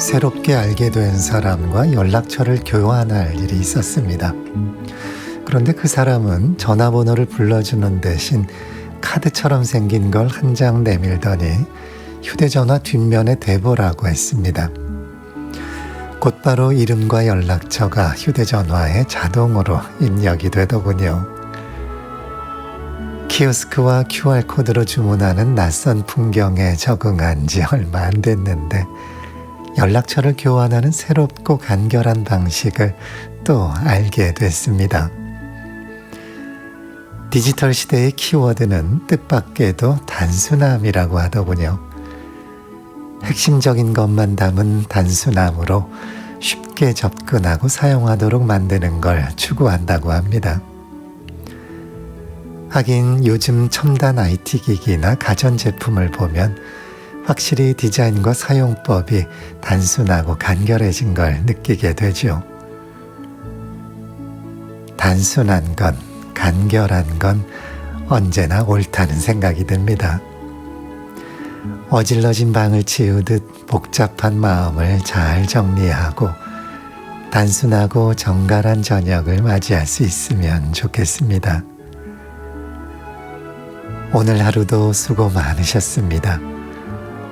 새롭게 알게 된 사람과 연락처를 교환할 일이 있었습니다. 그런데 그 사람은 전화번호를 불러주는 대신 카드처럼 생긴 걸 한 장 내밀더니 휴대전화 뒷면에 대보라고 했습니다. 곧바로 이름과 연락처가 휴대전화에 자동으로 입력이 되더군요. 키오스크와 QR코드로 주문하는 낯선 풍경에 적응한 지 얼마 안 됐는데 연락처를 교환하는 새롭고 간결한 방식을 또 알게 됐습니다. 디지털 시대의 키워드는 뜻밖에도 단순함이라고 하더군요. 핵심적인 것만 담은 단순함으로 쉽게 접근하고 사용하도록 만드는 걸 추구한다고 합니다. 하긴 요즘 첨단 IT 기기나 가전제품을 보면 확실히 디자인과 사용법이 단순하고 간결해진 걸 느끼게 되죠. 단순한 건, 간결한 건 언제나 옳다는 생각이 듭니다. 어질러진 방을 치우듯 복잡한 마음을 잘 정리하고 단순하고 정갈한 저녁을 맞이할 수 있으면 좋겠습니다. 오늘 하루도 수고 많으셨습니다.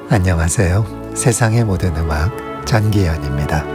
안녕하세요. 세상의 모든 음악 전기현입니다.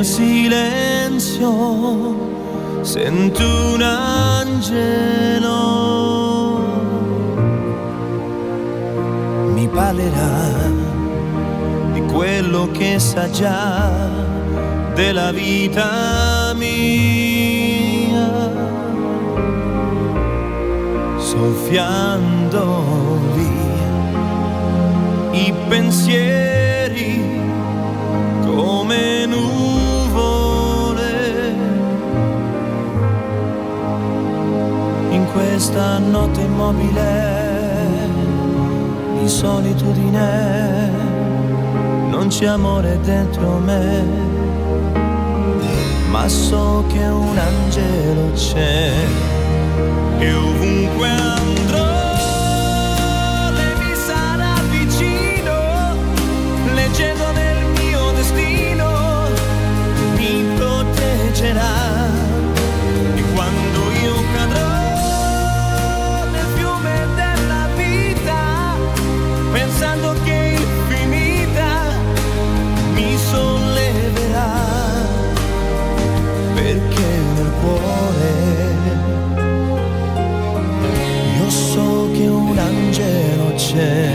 nel silenzio sento un angelo, mi parlerà di quello che sa già della vita mia, soffiando via i pensieri come nuvole in questa notte immobile di solitudine. Non c'è amore dentro me, ma so che un angelo c'è e ovunque andrò lei mi sarà vicino, leggendo nel mio destino, mi proteggerà. E quando io cadrò nel fiume della vita, pensando che è infinita, mi solleverà, perché nel cuore io so che un angelo c'è,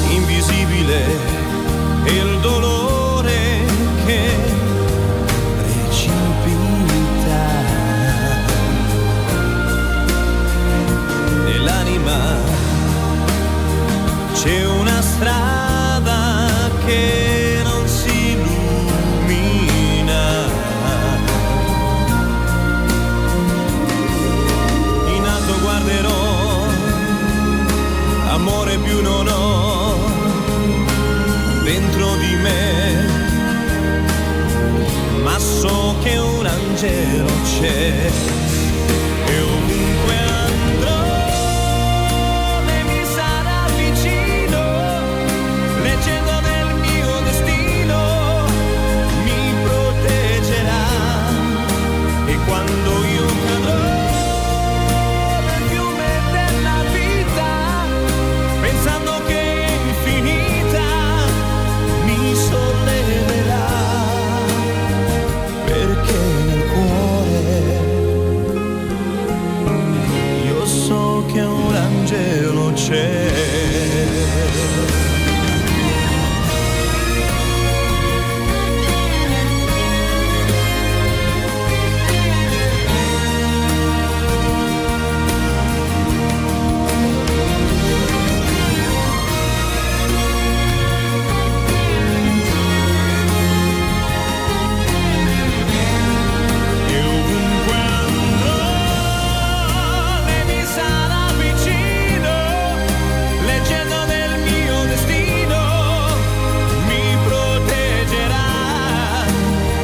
invisibile è il dolore che precipita nell'anima, c'è una strada che non si illumina, in alto guarderò, amore più non ho dentro di me, ma so che un angelo c'è e ovunque andrò lei mi sarà vicino, leggendo nel mio destino, mi proteggerà. E quando io cadrò nel fiume della vita, pensando che è infinita, mi solleverà, perché nel cuore io so che un angelo c'è. E ovunque andrò lei mi sarà vicino, leggendo nel mio destino, mi proteggerà.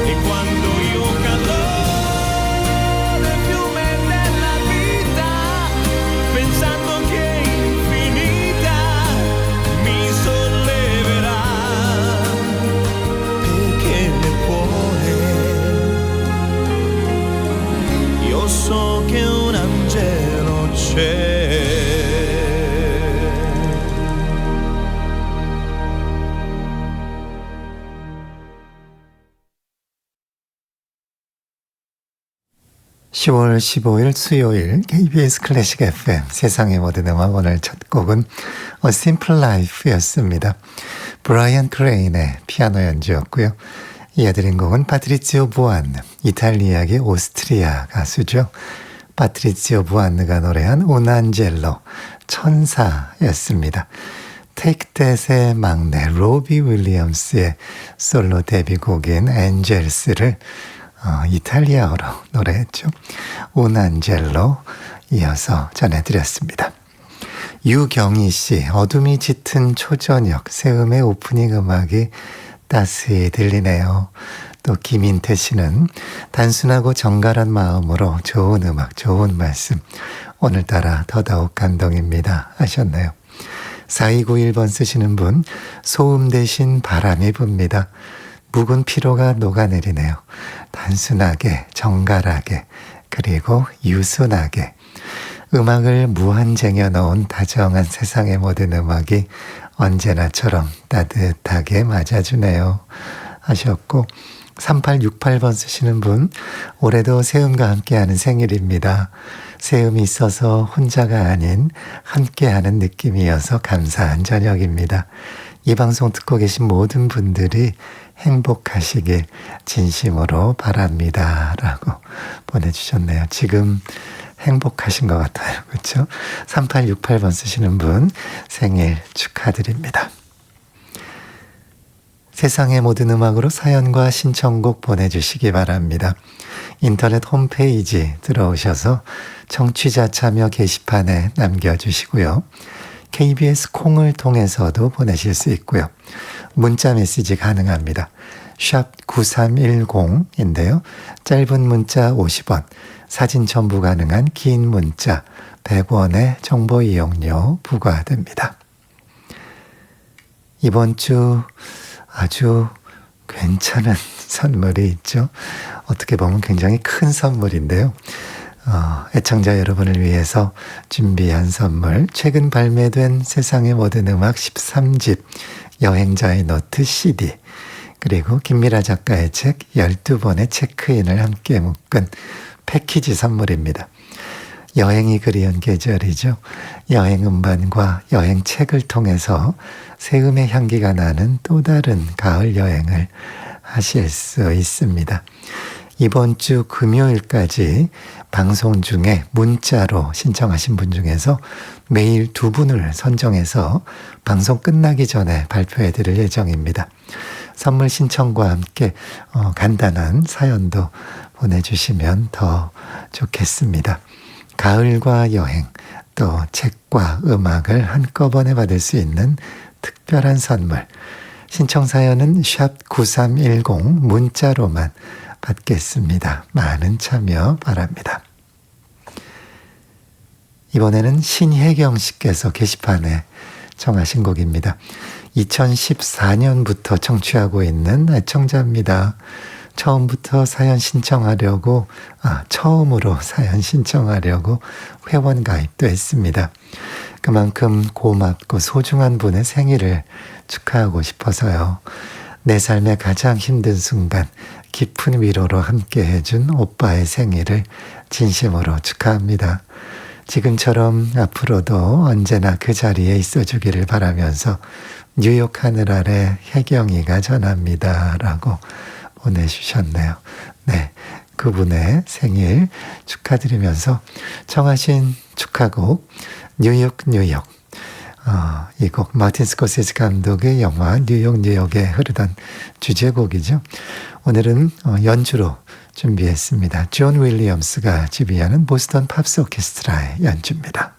E quando io cadrò nel fiume della vita, pensando che è infinita, mi solleverà, perché nel cuore io so che un angelo c'è. 10월 15일 수요일 KBS 클래식 FM 세상의 모든 음악, 오늘 첫 곡은 A Simple Life였습니다. 브라이언 크레인의 피아노 연주였고요. 이어드린 곡은 파트리지오 부안느, 이탈리아계 오스트리아 가수죠. 파트리지오 부안느가 노래한 오난젤로, 천사였습니다. 테이크 댓의 막내 로비 윌리엄스의 솔로 데뷔곡인 엔젤스를 이탈리아어로 노래했죠. 오난젤로 이어서 전해드렸습니다. 유경희 씨, 어둠이 짙은 초저녁, 새음의 오프닝 음악이 따스히 들리네요. 또 김인태 씨는 단순하고 정갈한 마음으로 좋은 음악, 좋은 말씀, 오늘따라 더더욱 감동입니다 하셨네요. 4291번 쓰시는 분, 소음 대신 바람이 붑니다. 묵은 피로가 녹아내리네요. 단순하게, 정갈하게, 그리고 유순하게. 음악을 무한 쟁여놓은 다정한 세상의 모든 음악이 언제나처럼 따뜻하게 맞아주네요 하셨고, 3868번 쓰시는 분, 올해도 세음과 함께하는 생일입니다. 세음이 있어서 혼자가 아닌 함께하는 느낌이어서 감사한 저녁입니다. 이 방송 듣고 계신 모든 분들이 행복하시길 진심으로 바랍니다 라고 보내주셨네요. 지금 행복하신 것 같아요. 그렇죠? 3868번 쓰시는 분 생일 축하드립니다. 세상의 모든 음악으로 사연과 신청곡 보내주시기 바랍니다. 인터넷 홈페이지 들어오셔서 청취자 참여 게시판에 남겨주시고요. KBS 콩을 통해서도 보내실 수 있고요. 문자 메시지 가능합니다. 샵 9310인데요. 짧은 문자 50원, 사진 첨부 가능한 긴 문자 100원의 정보 이용료 부과됩니다. 이번 주 아주 괜찮은 선물이 있죠. 어떻게 보면 굉장히 큰 선물인데요. 애청자 여러분을 위해서 준비한 선물, 최근 발매된 세상의 모든 음악 13집 여행자의 노트 CD, 그리고 김미라 작가의 책 12번의 체크인을 함께 묶은 패키지 선물입니다. 여행이 그리운 계절이죠. 여행 음반과 여행 책을 통해서 세음의 향기가 나는 또 다른 가을 여행을 하실 수 있습니다. 이번 주 금요일까지 방송 중에 문자로 신청하신 분 중에서 매일 2분을 선정해서 방송 끝나기 전에 발표해 드릴 예정입니다. 선물 신청과 함께 간단한 사연도 보내주시면 더 좋겠습니다. 가을과 여행, 또 책과 음악을 한꺼번에 받을 수 있는 특별한 선물. 신청 사연은 샵 9310 문자로만 받겠습니다. 많은 참여 바랍니다. 이번에는 신혜경 씨께서 게시판에 청하신 곡입니다. 2014년부터 청취하고 있는 애청자입니다. 처음으로 사연 신청하려고 회원 가입도 했습니다. 그만큼 고맙고 소중한 분의 생일을 축하하고 싶어서요. 내 삶의 가장 힘든 순간 깊은 위로로 함께 해준 오빠의 생일을 진심으로 축하합니다. 지금처럼 앞으로도 언제나 그 자리에 있어주기를 바라면서 뉴욕 하늘 아래 혜경이가 전합니다 라고 보내주셨네요. 네, 그분의 생일 축하드리면서 청하신 축하곡 뉴욕 이 곡 마틴 스코세지 감독의 영화 뉴욕에 흐르던 주제곡이죠. 오늘은 연주로 준비했습니다. 존 윌리엄스가 지휘하는 보스턴 팝스 오케스트라의 연주입니다.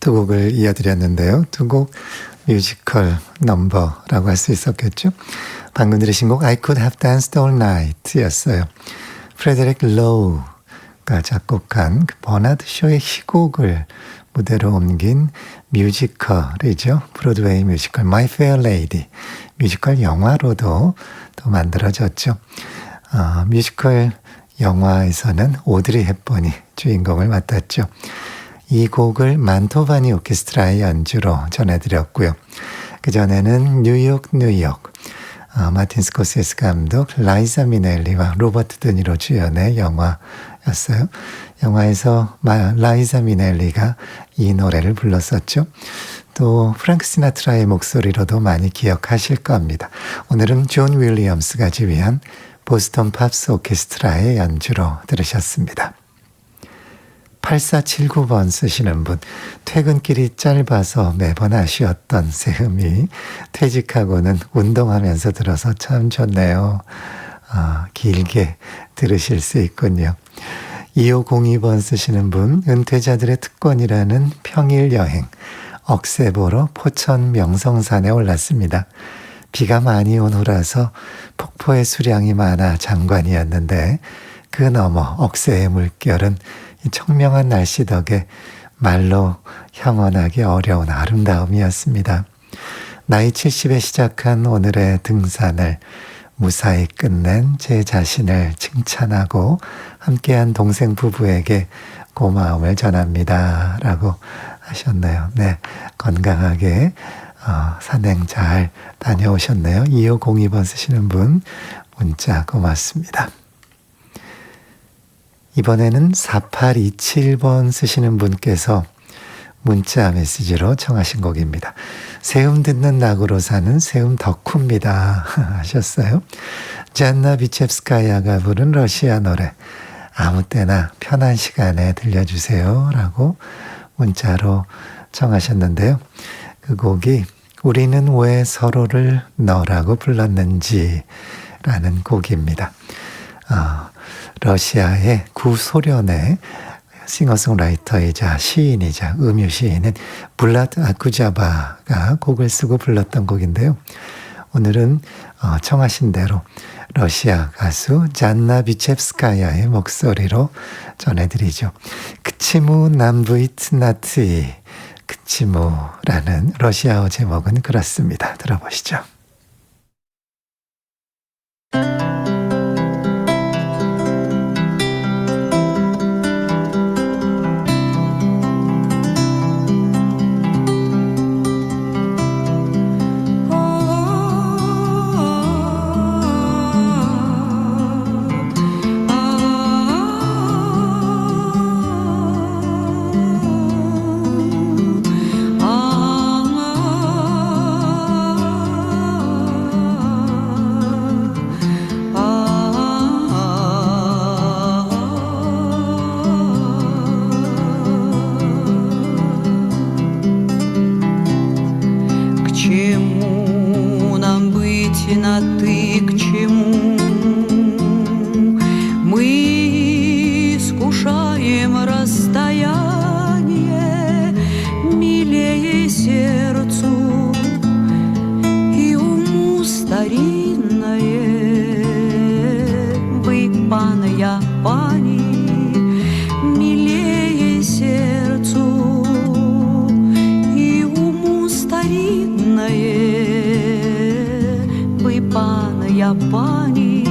두 곡을 이어드렸는데요. 두 곡 뮤지컬 넘버라고 할 수 있었겠죠. 방금 들으신 곡 I Could Have Danced All Night 였어요. 프레데릭 로우가 작곡한 그 버나드 쇼의 희곡을 무대로 옮긴 뮤지컬이죠. 브로드웨이 뮤지컬 My Fair Lady. 뮤지컬 영화로도 또 만들어졌죠. 뮤지컬 영화에서는 오드리 헵번이 주인공을 맡았죠. 이 곡을 만토바니 오케스트라의 연주로 전해드렸고요. 그전에는 뉴욕 마틴 스코세스 감독, 라이자 미넬리와 로버트 드니로 주연의 영화였어요. 영화에서 라이자 미넬리가 이 노래를 불렀었죠. 또 프랭크 시나트라의 목소리로도 많이 기억하실 겁니다. 오늘은 존 윌리엄스가 지휘한 보스턴 팝스 오케스트라의 연주로 들으셨습니다. 8479번 쓰시는 분, 퇴근길이 짧아서 매번 아쉬웠던 새음이 퇴직하고는 운동하면서 들어서 참 좋네요. 길게 들으실 수 있군요. 2502번 쓰시는 분, 은퇴자들의 특권이라는 평일 여행, 억새보러 포천 명성산에 올랐습니다. 비가 많이 온 후라서 폭포의 수량이 많아 장관이었는데 그 너머 억새의 물결은 이 청명한 날씨 덕에 말로 형언하기 어려운 아름다움이었습니다. 나이 70에 시작한 오늘의 등산을 무사히 끝낸 제 자신을 칭찬하고 함께한 동생 부부에게 고마움을 전합니다. 라고 하셨네요. 네, 건강하게 산행 잘 다녀오셨네요. 2502번 쓰시는 분 문자 고맙습니다. 이번에는 4827번 쓰시는 분께서 문자 메시지로 청하신 곡입니다. 세움 듣는 낙으로 사는 세움 덕후입니다 하셨어요. 잔나 비첵스카야가 부른 러시아 노래 아무 때나 편한 시간에 들려주세요 라고 문자로 청하셨는데요. 그 곡이 우리는 왜 서로를 너라고 불렀는지 라는 곡입니다. 러시아의 구소련의 싱어송라이터이자 시인이자 음유시인인 블라드 아쿠자바가 곡을 쓰고 불렀던 곡인데요. 오늘은 청하신 대로 러시아 가수 잔나 비첵스카야의 목소리로 전해드리죠. 그치무 남부이트나트이 그치무라는 러시아어 제목은 그렇습니다. 들어보시죠. На ты к чему? Мы искушаем расстояние, милее сердцу и уму старинное. Вы, панная пани, милее сердцу и уму старинное. Панная пани,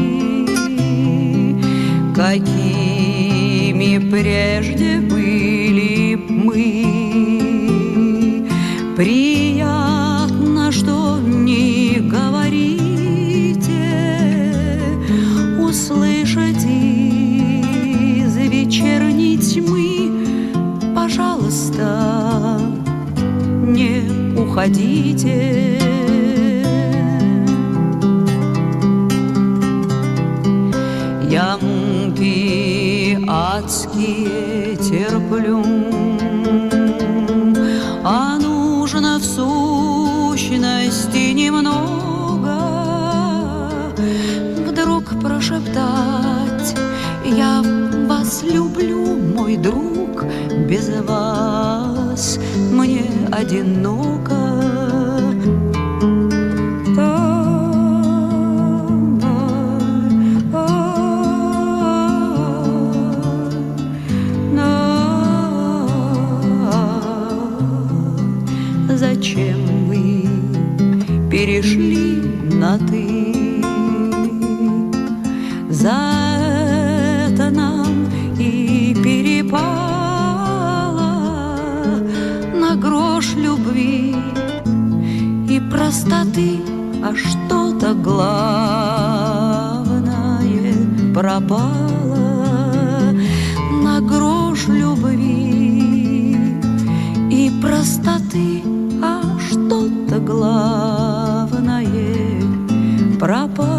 какими прежде были мы. Приятно, что не говорите, услышать из вечерней тьмы. Пожалуйста, не уходите. Я муки адские терплю, а нужно в сущности немного. Вдруг прошептать: я вас люблю, мой друг, без вас мне одиноко. Зачем вы перешли на «ты»? За это нам и перепало на грош любви и простоты, а что-то главное пропало. На грош любви и простоты, а что-то главное пропало.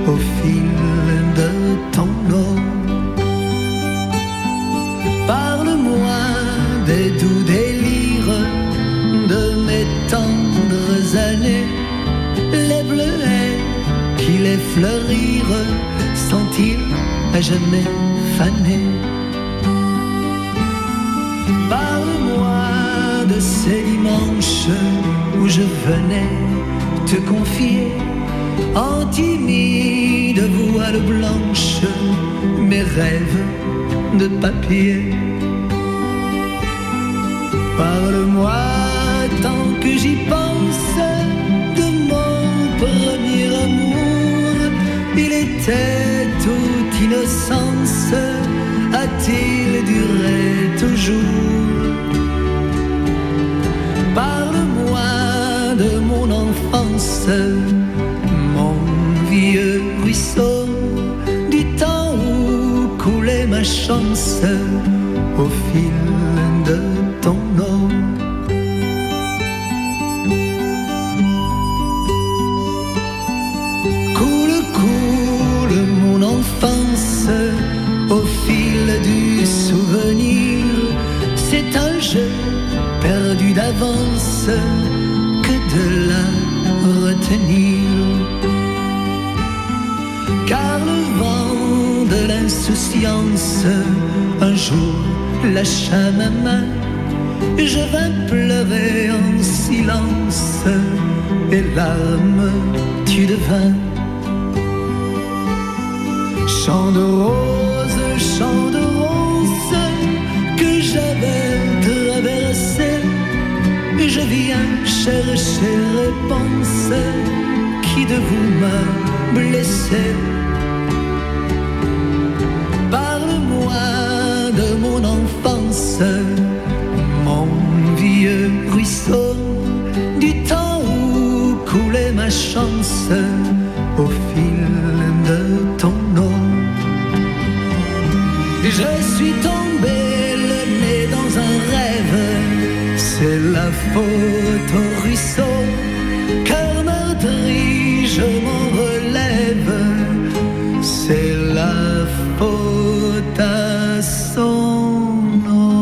au fil de ton eau. Parle-moi des doux délires sourire sont-ils à jamais fanés? Parle-moi de ces dimanches où je venais te confier en timide voile blanche mes rêves de papier. Parle-moi tant que j'y pense de mon premier amour. Il était toute innocence, a-t-il duré toujours? Parle-moi de mon enfance, mon vieux ruisseau, du temps où coulait ma chance au fil de ton eau. Coule, coule mon enfance au fil du souvenir. C'est un jeu perdu d'avance que de la retenir. Car le vent de l'insouciance un jour lâcha ma main. Je vins pleurer en silence et larmes tu devins. Chant de rose que j'avais traversé. Je viens chercher réponse. Qui de vous m'a blessé? Parle-moi de mon enfance, mon vieux ruisseau, du temps où coulait ma chance au fil de ton eau. Je suis tombé le nez dans un rêve, c'est la faute au ruisseau. Cœur meurtri, je m'en relève, c'est la faute à son nom.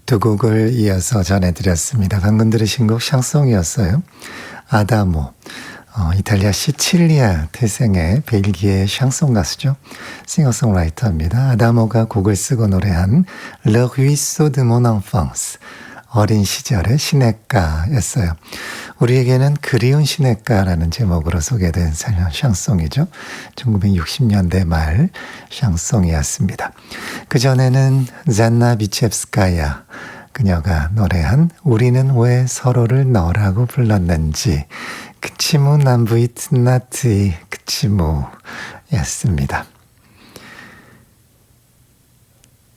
두 곡을 이어서 전해드렸습니다. 방금 들으신 곡 샹송이었어요. 아다모, 이탈리아 시칠리아 태생의 벨기에 샹송 가수죠. 싱어송라이터입니다. 아다모가 곡을 쓰고 노래한 Le Ruisseau de mon enfance, 어린 시절의 시냇가였어요. 우리에게는 그리운 시냇가라는 제목으로 소개된 샹송이죠. 1960년대 말 샹송이었습니다. 그전에는 잔나 비첵스카야, 그녀가 노래한 우리는 왜 서로를 너라고 불렀는지, 그치무 남부이트 나트이 그치무 였습니다.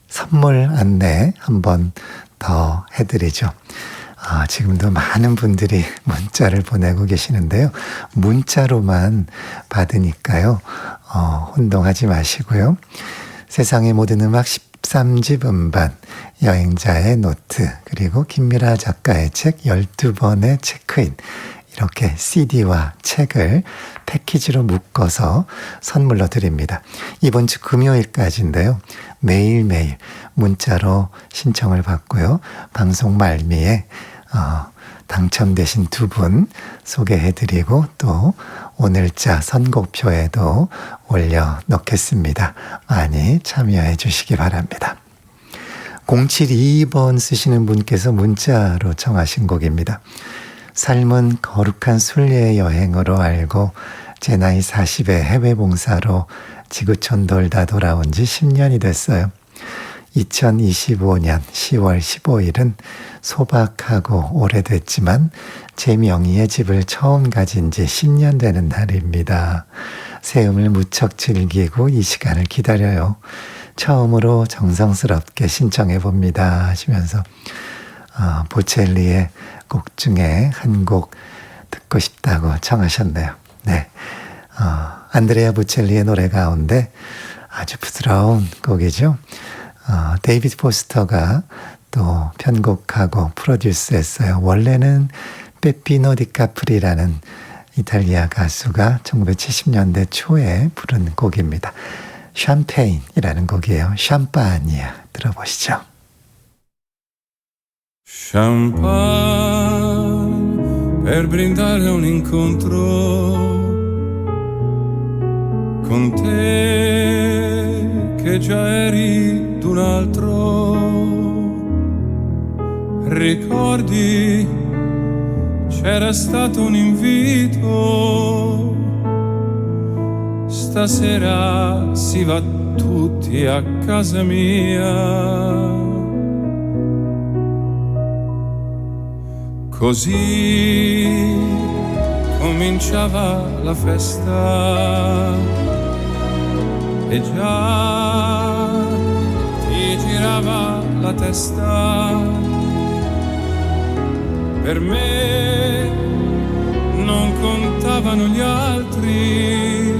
선물 안내 한번 더 해드리죠. 지금도 많은 분들이 문자를 보내고 계시는데요. 문자로만 받으니까요. 혼동하지 마시고요. 세상의 모든 음악 13집 음반, 여행자의 노트, 그리고 김미라 작가의 책 12번의 체크인, 이렇게 CD와 책을 패키지로 묶어서 선물로 드립니다. 이번 주 금요일까지인데요. 매일매일 문자로 신청을 받고요. 방송 말미에 당첨되신 두 분 소개해드리고 또 오늘자 선곡표에도 올려놓겠습니다. 많이 참여해 주시기 바랍니다. 0722번 쓰시는 분께서 문자로 청하신 곡입니다. 삶은 거룩한 순례의 여행으로 알고 제 나이 40에 해외 봉사로 지구촌 돌다 돌아온 지 10년이 됐어요. 2025년 10월 15일은 소박하고 오래됐지만 제 명의의 집을 처음 가진 지 10년 되는 날입니다. 새음을 무척 즐기고 이 시간을 기다려요. 처음으로 정성스럽게 신청해 봅니다 하시면서 보첼리의 곡 중에 한 곡 듣고 싶다고 청하셨네요. 네, 안드레아 보첼리의 노래 가운데 아주 부드러운 곡이죠. 데이비드 포스터가 또 편곡하고 프로듀스했어요. 원래는 빼피노 디카프리라는 이탈리아 가수가 1970년대 초에 부른 곡입니다. 샴페인이라는 곡이에요. 샴파니아 들어보시죠. Champagne per brindare un incontro con te che già eri d'un altro. Ricordi, c'era stato un invito, stasera si va tutti a casa mia. Così cominciava la festa e già ti girava la testa. Per me non contavano gli altri,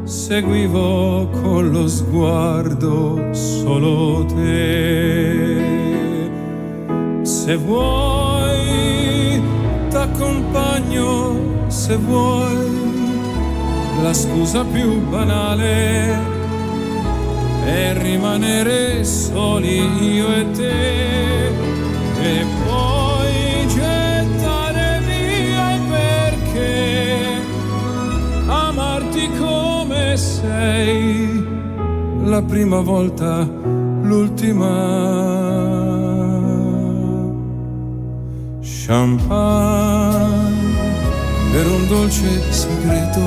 seguivo con lo sguardo solo te. Se vuoi t'accompagno, se vuoi la scusa più banale è rimanere soli io e te, e poi gettare via il perché, amarti come sei, la prima volta, l'ultima. Champagne per un dolce segreto,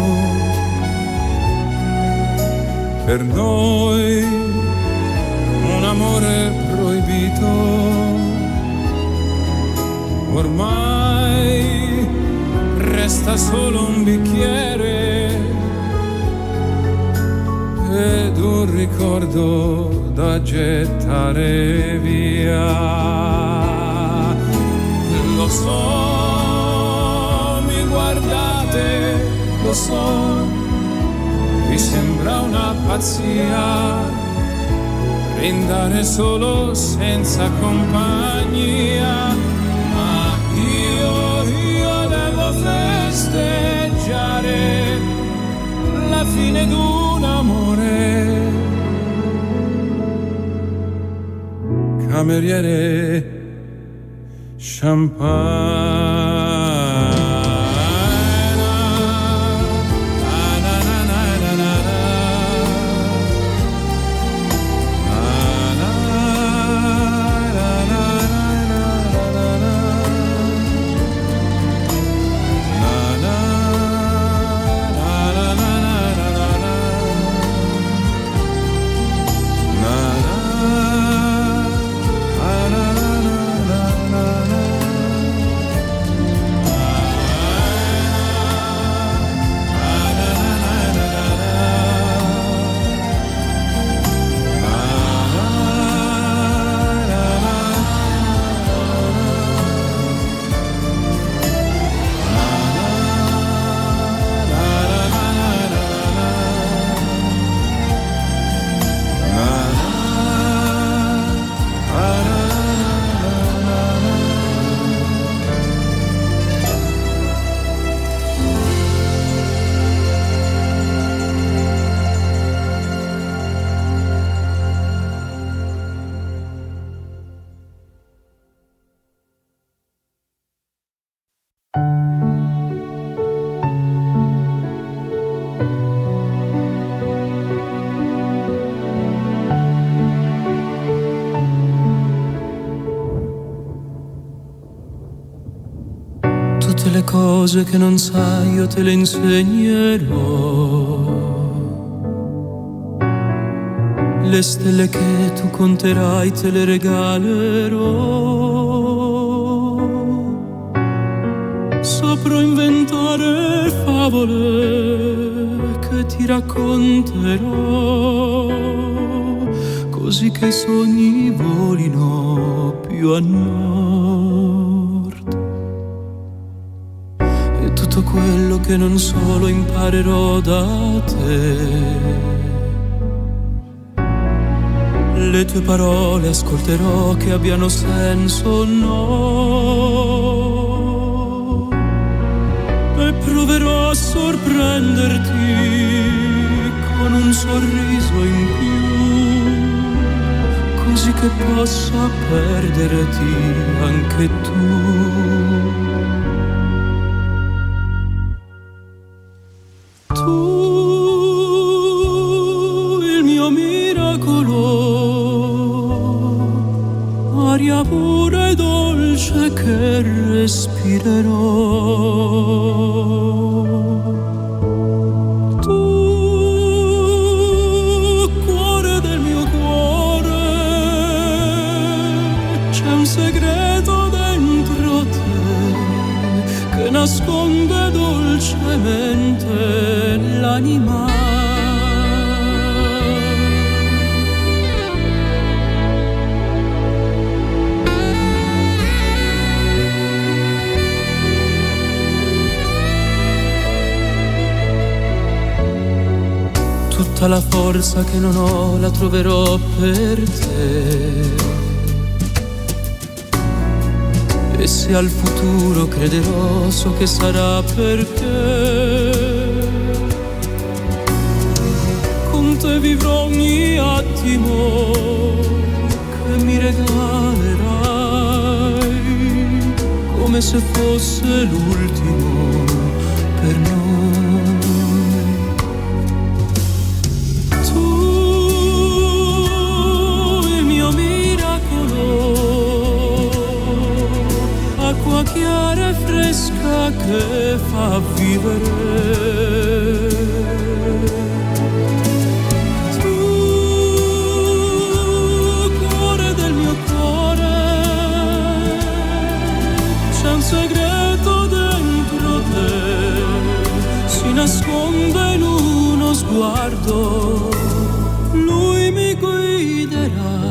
per noi un amore proibito. Ormai resta solo un bicchiere ed un ricordo da gettare via. Lo so, mi guardate, lo so, vi sembra una pazzia brindare solo senza compagnia, ma io devo festeggiare la fine d'un amore. Cameriere, champagne. Le cose che non sai io te le insegnerò, le stelle che tu conterai te le regalerò, saprò inventare favole che ti racconterò, così che i sogni volino più a nord. E tutto quello che non solo imparerò da te, le tue parole ascolterò che abbiano senso o no. proverò a sorprenderti con un sorriso in più, così che possa perderti anche tu. Tu, il mio miracolo, aria pura e dolce che respirerò. Tu, cuore del mio cuore, c'è un segreto dentro te che nasconde dolcemente l'anima. Tutta la forza che non ho la troverò per te, e se al futuro crederò so che sarà perché con te vivrò ogni attimo che mi regalerai, come se fosse l'ultimo per noi. Acqua chiara e fresca che fa vivere. Tu, cuore del mio cuore, c'è un segreto dentro te, si nasconde in uno sguardo, lui mi guiderà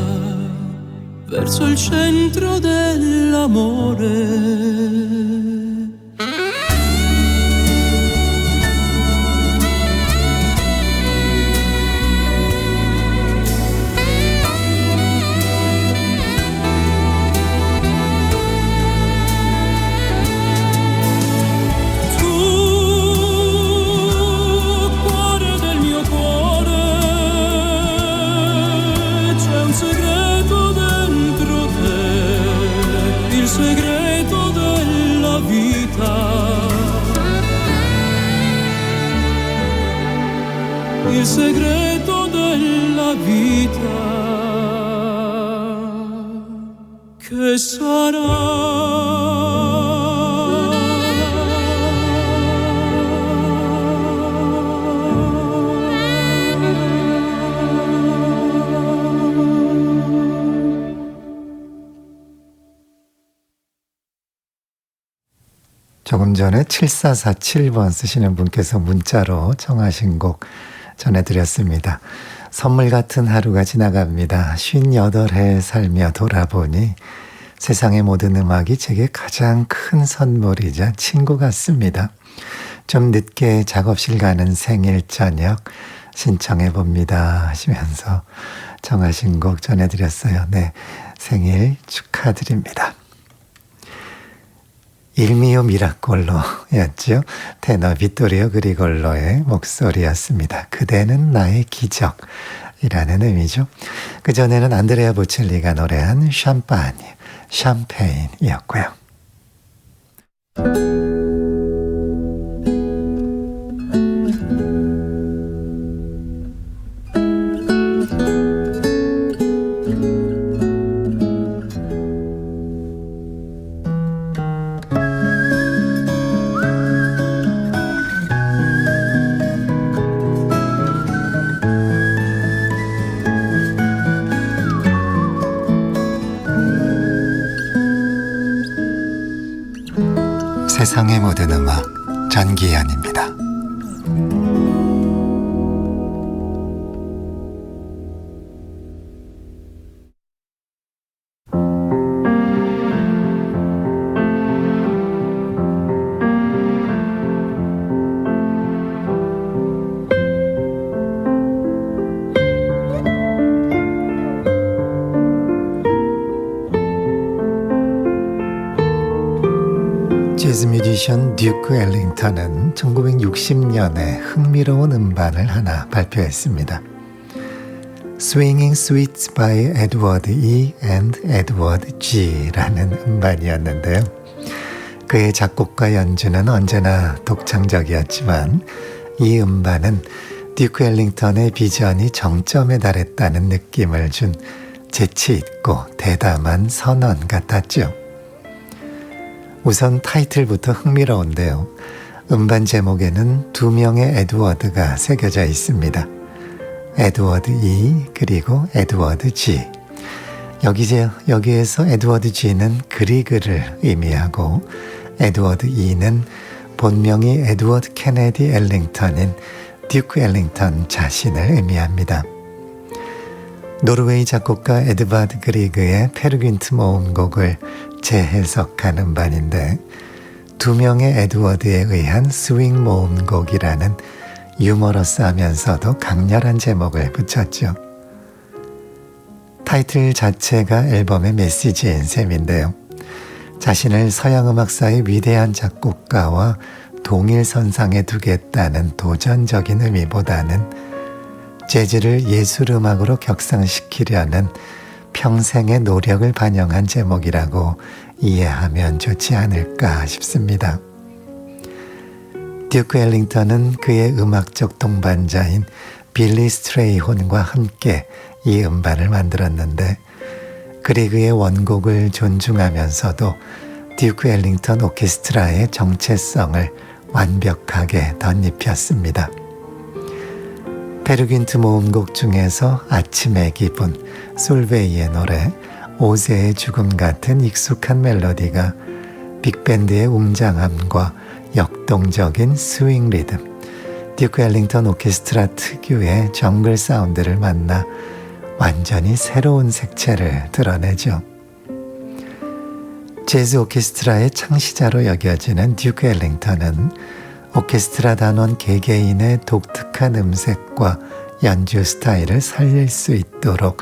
verso il centro dell'amore. Il segreto della vita che 조금 전에 7447번 쓰시는 분께서 문자로 청하신 곡 전해드렸습니다. 선물 같은 하루가 지나갑니다. 58해 살며 돌아보니 세상의 모든 음악이 제게 가장 큰 선물이자 친구 같습니다. 좀 늦게 작업실 가는 생일 저녁 신청해봅니다 하시면서 청하신 곡 전해드렸어요. 네, 생일 축하드립니다. 일미오 미라콜로였죠. 테너 비토리오 그리골로의 목소리였습니다. 그대는 나의 기적이라는 의미죠. 그전에는 안드레아 보첼리가 노래한 샴페인이었고요. 세상의 모든 음악 전기현입니다. 재즈 뮤지션 듀크 엘링턴은 1960년에 흥미로운 음반을 하나 발표했습니다. Swinging Sweets by Edward E. and Edward G라는 음반이었는데요. 그의 작곡과 연주는 언제나 독창적이었지만 이 음반은 듀크 엘링턴의 비전이 정점에 달했다는 느낌을 준 재치 있고 대담한 선언 같았죠. 우선 타이틀부터 흥미로운데요. 음반 제목에는 두 명의 에드워드가 새겨져 있습니다. 에드워드 E 그리고 에드워드 G. 여기에서 에드워드 G는 그리그를 의미하고 에드워드 E는 본명이 에드워드 케네디 엘링턴인 듀크 엘링턴 자신을 의미합니다. 노르웨이 작곡가 에드바드 그리그의 페르귄트 모음곡을 재해석한 음반인데 두 명의 에드워드에 의한 스윙 모음곡이라는 유머러스하면서도 강렬한 제목을 붙였죠. 타이틀 자체가 앨범의 메시지인 셈인데요. 자신을 서양 음악사의 위대한 작곡가와 동일선상에 두겠다는 도전적인 의미보다는 재즈를 예술음악으로 격상시키려는 평생의 노력을 반영한 제목이라고 이해하면 좋지 않을까 싶습니다. 듀크 엘링턴은 그의 음악적 동반자인 빌리 스트레이혼과 함께 이 음반을 만들었는데 그리그의 원곡을 존중하면서도 듀크 엘링턴 오케스트라의 정체성을 완벽하게 덧입혔습니다. 페르귄트 모음곡 중에서 아침의 기분, 솔베이의 노래, 오세의 죽음 같은 익숙한 멜로디가 빅밴드의 웅장함과 역동적인 스윙 리듬, 듀크 엘링턴 오케스트라 특유의 정글 사운드를 만나 완전히 새로운 색채를 드러내죠. 재즈 오케스트라의 창시자로 여겨지는 듀크 엘링턴은 오케스트라 단원 개개인의 독특한 음색과 연주 스타일을 살릴 수 있도록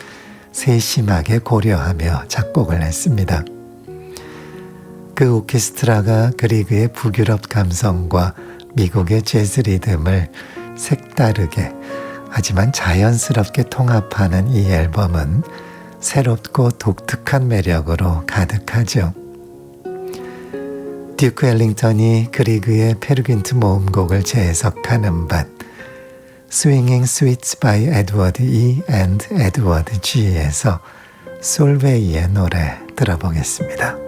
세심하게 고려하며 작곡을 했습니다. 그 오케스트라가 그리그의 북유럽 감성과 미국의 재즈 리듬을 색다르게 하지만 자연스럽게 통합하는 이 앨범은 새롭고 독특한 매력으로 가득하죠. 듀크 엘링턴이 그리그의 페르귄트 모음곡을 재해석한 음반 Swinging Sweets by Edward E. and Edward G에서 솔베이의 노래 들어보겠습니다.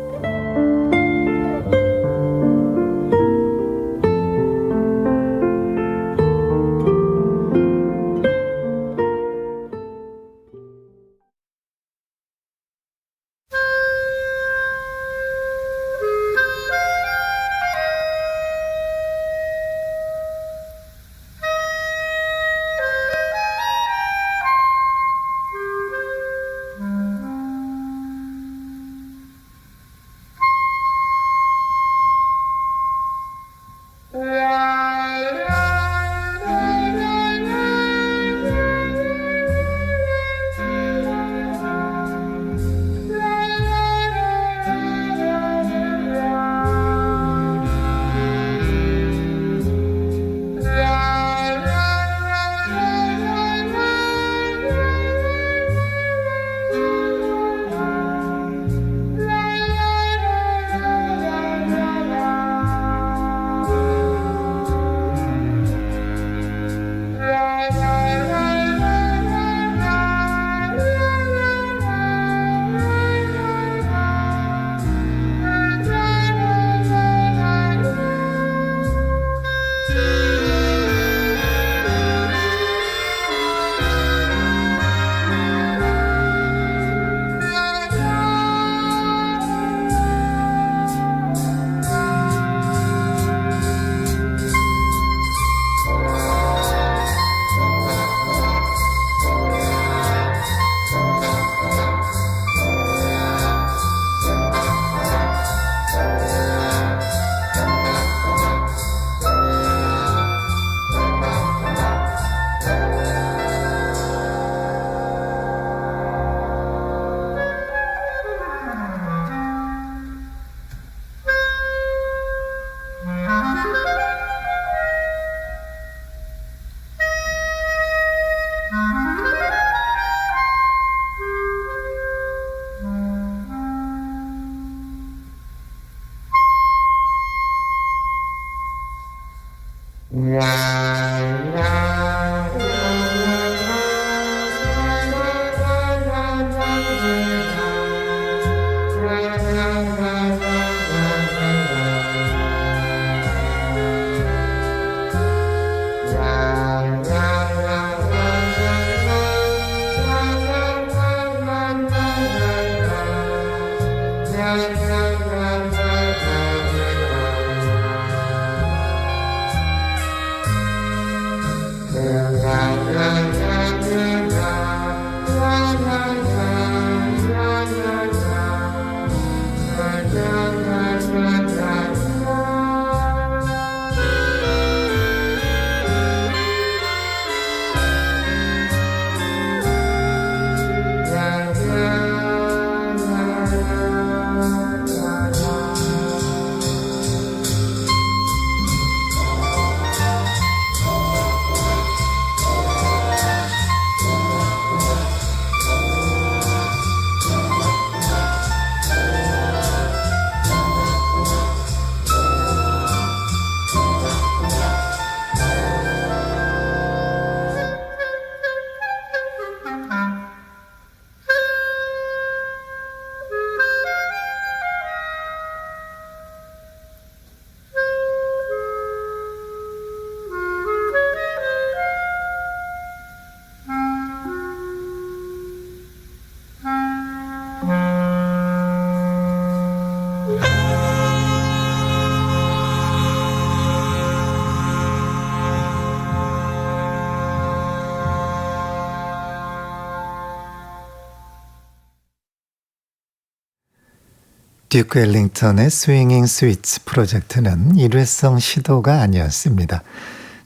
듀크 엘링턴의 스윙잉 스위츠 프로젝트는 일회성 시도가 아니었습니다.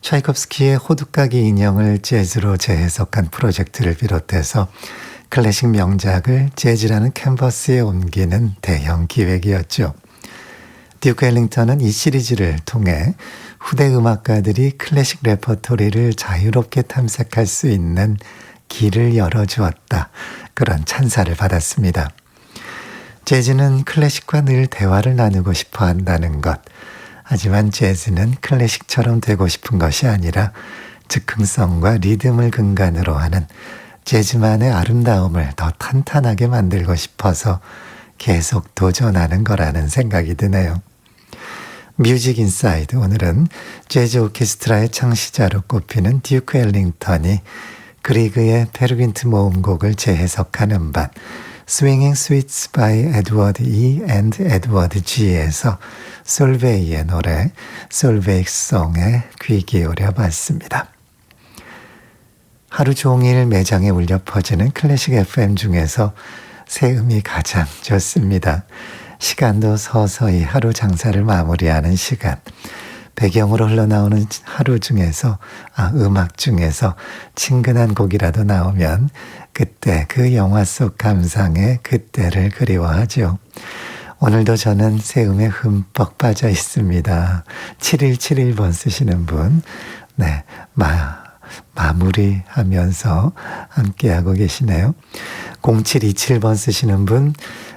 차이콥스키의 호두까기 인형을 재즈로 재해석한 프로젝트를 비롯해서 클래식 명작을 재즈라는 캔버스에 옮기는 대형 기획이었죠. 듀크 엘링턴은 이 시리즈를 통해 후대 음악가들이 클래식 레퍼토리를 자유롭게 탐색할 수 있는 길을 열어주었다. 그런 찬사를 받았습니다. 재즈는 클래식과 늘 대화를 나누고 싶어 한다는 것. 하지만 재즈는 클래식처럼 되고 싶은 것이 아니라 즉흥성과 리듬을 근간으로 하는 재즈만의 아름다움을 더 탄탄하게 만들고 싶어서 계속 도전하는 거라는 생각이 드네요. 뮤직 인사이드, 오늘은 재즈 오케스트라의 창시자로 꼽히는 듀크 엘링턴이 그리그의 페르빈트 모음곡을 재해석한 음반 Swinging Suites by Edward E. and Edward G에서 솔베이의 노래 솔베이송에 귀 기울여 봤습니다. 하루 종일 매장에 울려 퍼지는 클래식 FM 중에서 새 음이 가장 좋습니다. 시간도 서서히 하루 장사를 마무리하는 시간. 배경으로 흘러나오는 하루 중에서 음악 중에서 친근한 곡이라도 나오면 그때 그 영화 속 감상에 그때를 그리워하죠. 오늘도 저는 새 음에 흠뻑 빠져 있습니다. 7171번 쓰시는 분, 네, 마무리하면서 함께하고 계시네요. 0727번 쓰시는 분,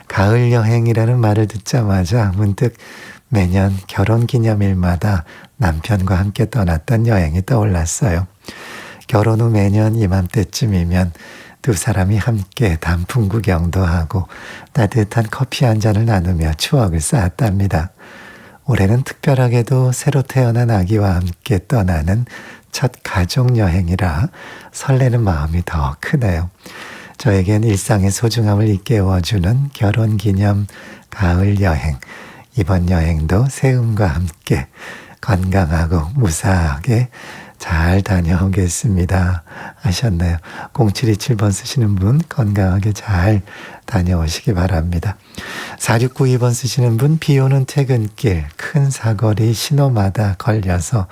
가을 여행이라는 말을 듣자마자 문득 매년 결혼기념일마다 남편과 함께 떠났던 여행이 떠올랐어요. 결혼 후 매년 이맘때쯤이면 두 사람이 함께 단풍 구경도 하고 따뜻한 커피 한 잔을 나누며 추억을 쌓았답니다. 올해는 특별하게도 새로 태어난 아기와 함께 떠나는 첫 가족여행이라 설레는 마음이 더 크네요. 저에겐 일상의 소중함을 일깨워주는 결혼기념 가을 여행. 이번 여행도 새음과 함께 건강하고 무사하게 잘 다녀오겠습니다 하셨네요. 0727번 쓰시는 분 건강하게 잘 다녀오시기 바랍니다. 4692번 쓰시는 분, 비 오는 퇴근길 큰 사거리 신호마다 걸려서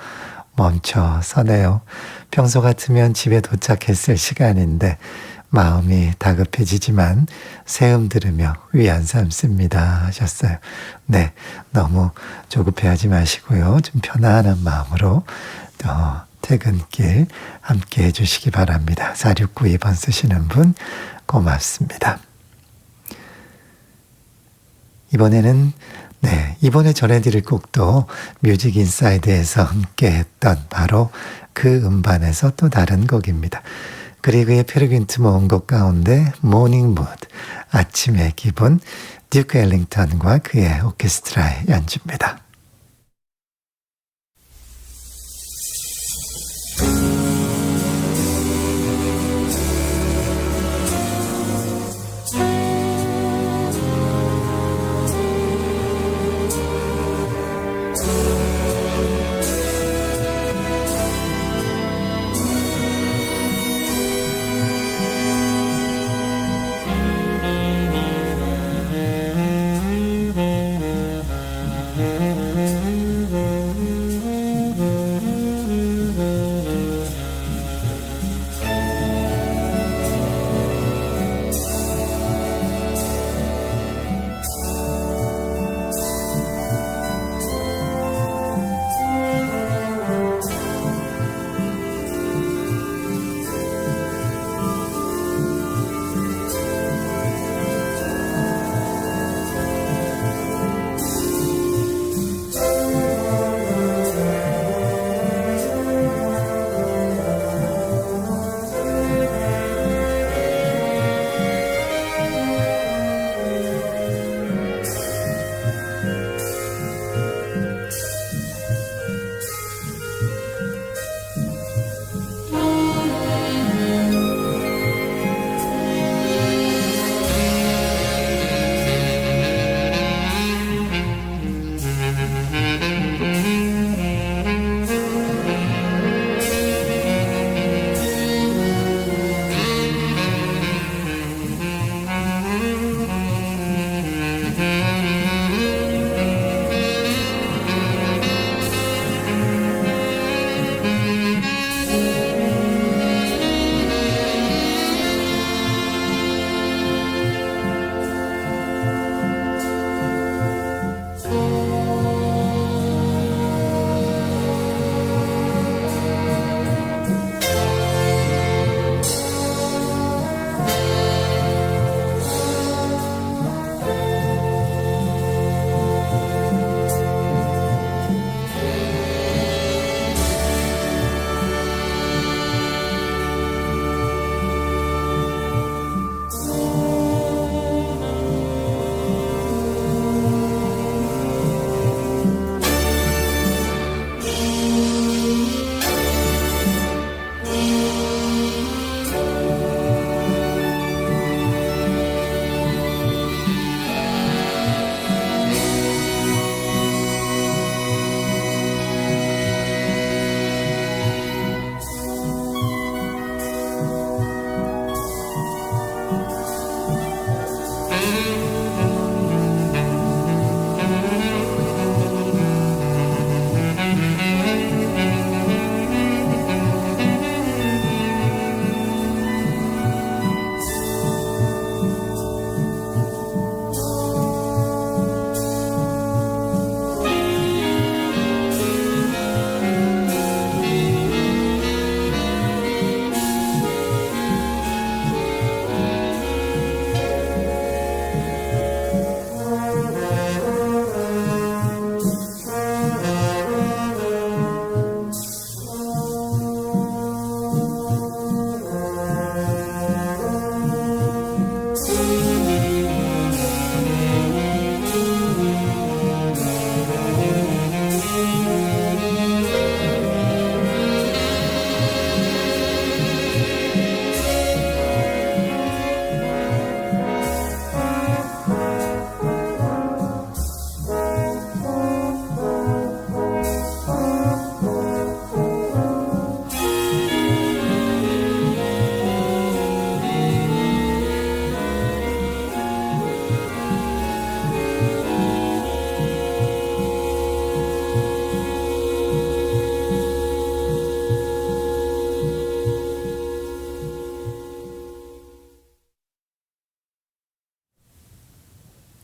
멈춰 서네요. 평소 같으면 집에 도착했을 시간인데 마음이 다급해지지만 새음 들으며 위안 삼습니다 하셨어요. 네, 너무 조급해하지 마시고요. 좀 편안한 마음으로 퇴근길 함께 해주시기 바랍니다. 4692번 쓰시는 분 고맙습니다. 이번에는 네, 이번에 전해드릴 곡도 뮤직 인사이드에서 함께했던 바로 그 음반에서 또 다른 곡입니다. 그리그의 페르귄트 모음곡 가운데 모닝 무드, 아침의 기분, 듀크 엘링턴과 그의 오케스트라의 연주입니다.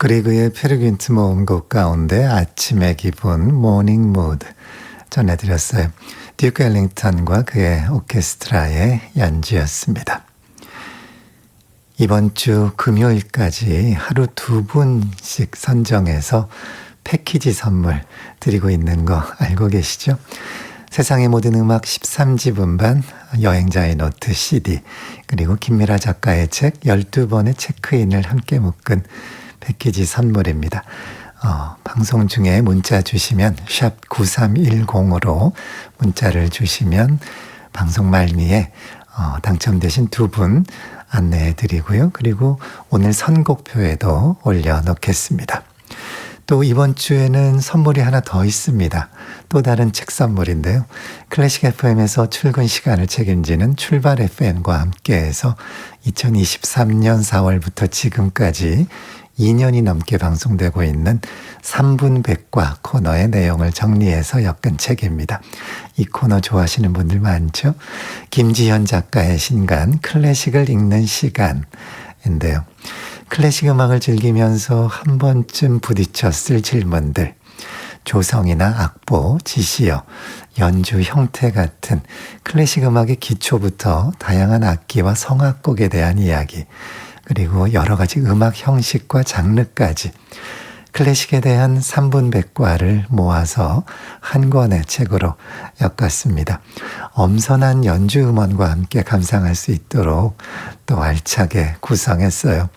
그리그의 페르귄트 모음곡 가운데 아침의 기분 모닝 무드 전해드렸어요. 듀크 엘링턴과 그의 오케스트라의 연주였습니다. 이번 주 금요일까지 하루 2분씩 선정해서 패키지 선물 드리고 있는 거 알고 계시죠? 세상의 모든 음악 13집 음반, 여행자의 노트 CD, 그리고 김미라 작가의 책 12번의 체크인을 함께 묶은 패키지 선물입니다. 방송 중에 문자 주시면 샵 9310으로 문자를 주시면 방송 말미에 당첨되신 두 분 안내해 드리고요. 그리고 오늘 선곡표에도 올려놓겠습니다. 또 이번 주에는 선물이 하나 더 있습니다. 또 다른 책 선물인데요. 클래식 FM에서 출근 시간을 책임지는 출발 FM과 함께해서 2023년 4월부터 지금까지 2년이 넘게 방송되고 있는 3분 백과 코너의 내용을 정리해서 엮은 책입니다. 이 코너 좋아하시는 분들 많죠? 김지현 작가의 신간 클래식을 읽는 시간인데요. 클래식 음악을 즐기면서 한 번쯤 부딪혔을 질문들, 조성이나 악보, 지시어, 연주 형태 같은 클래식 음악의 기초부터 다양한 악기와 성악곡에 대한 이야기, 그리고 여러 가지 음악 형식과 장르까지 클래식에 대한 3분 백과를 모아서 한 권의 책으로 엮었습니다. 엄선한 연주 음원과 함께 감상할 수 있도록 또 알차게 구성했어요.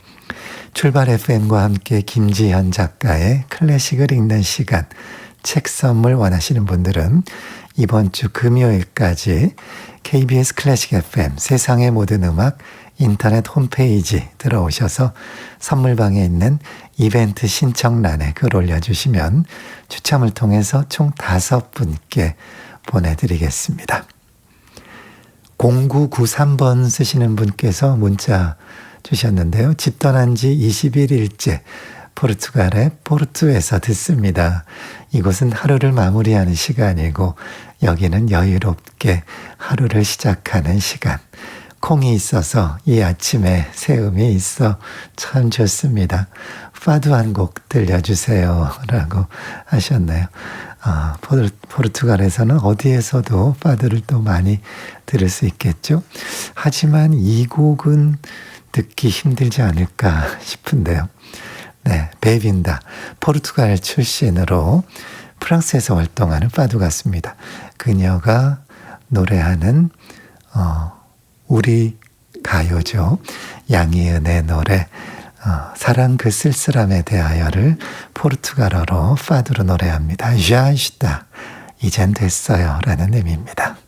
출발 FM과 함께 김지현 작가의 클래식을 읽는 시간, 책 선물 원하시는 분들은 이번 주 금요일까지 KBS 클래식 FM 세상의 모든 음악 인터넷 홈페이지 들어오셔서 선물방에 있는 이벤트 신청란에 글 올려주시면 추첨을 통해서 총 5분께 보내드리겠습니다. 0993번 쓰시는 분께서 문자 주셨는데요. 집 떠난 지 21일째 포르투갈의 포르투에서 듣습니다. 이곳은 하루를 마무리하는 시간이고 여기는 여유롭게 하루를 시작하는 시간. 콩이 있어서 이 아침에 새음이 있어 참 좋습니다. 파드 한 곡 들려주세요 라고 하셨나요? 포르투갈에서는 어디에서도 파드를 또 많이 들을 수 있겠죠. 하지만 이 곡은 듣기 힘들지 않을까 싶은데요. 네, 베빈다. 포르투갈 출신으로 프랑스에서 활동하는 파두 가수입니다. 그녀가 노래하는 우리 가요죠. 양희은의 노래 사랑 그 쓸쓸함에 대하여를 포르투갈어로 파두로 노래합니다. Já está, 이젠 됐어요 라는 의미입니다.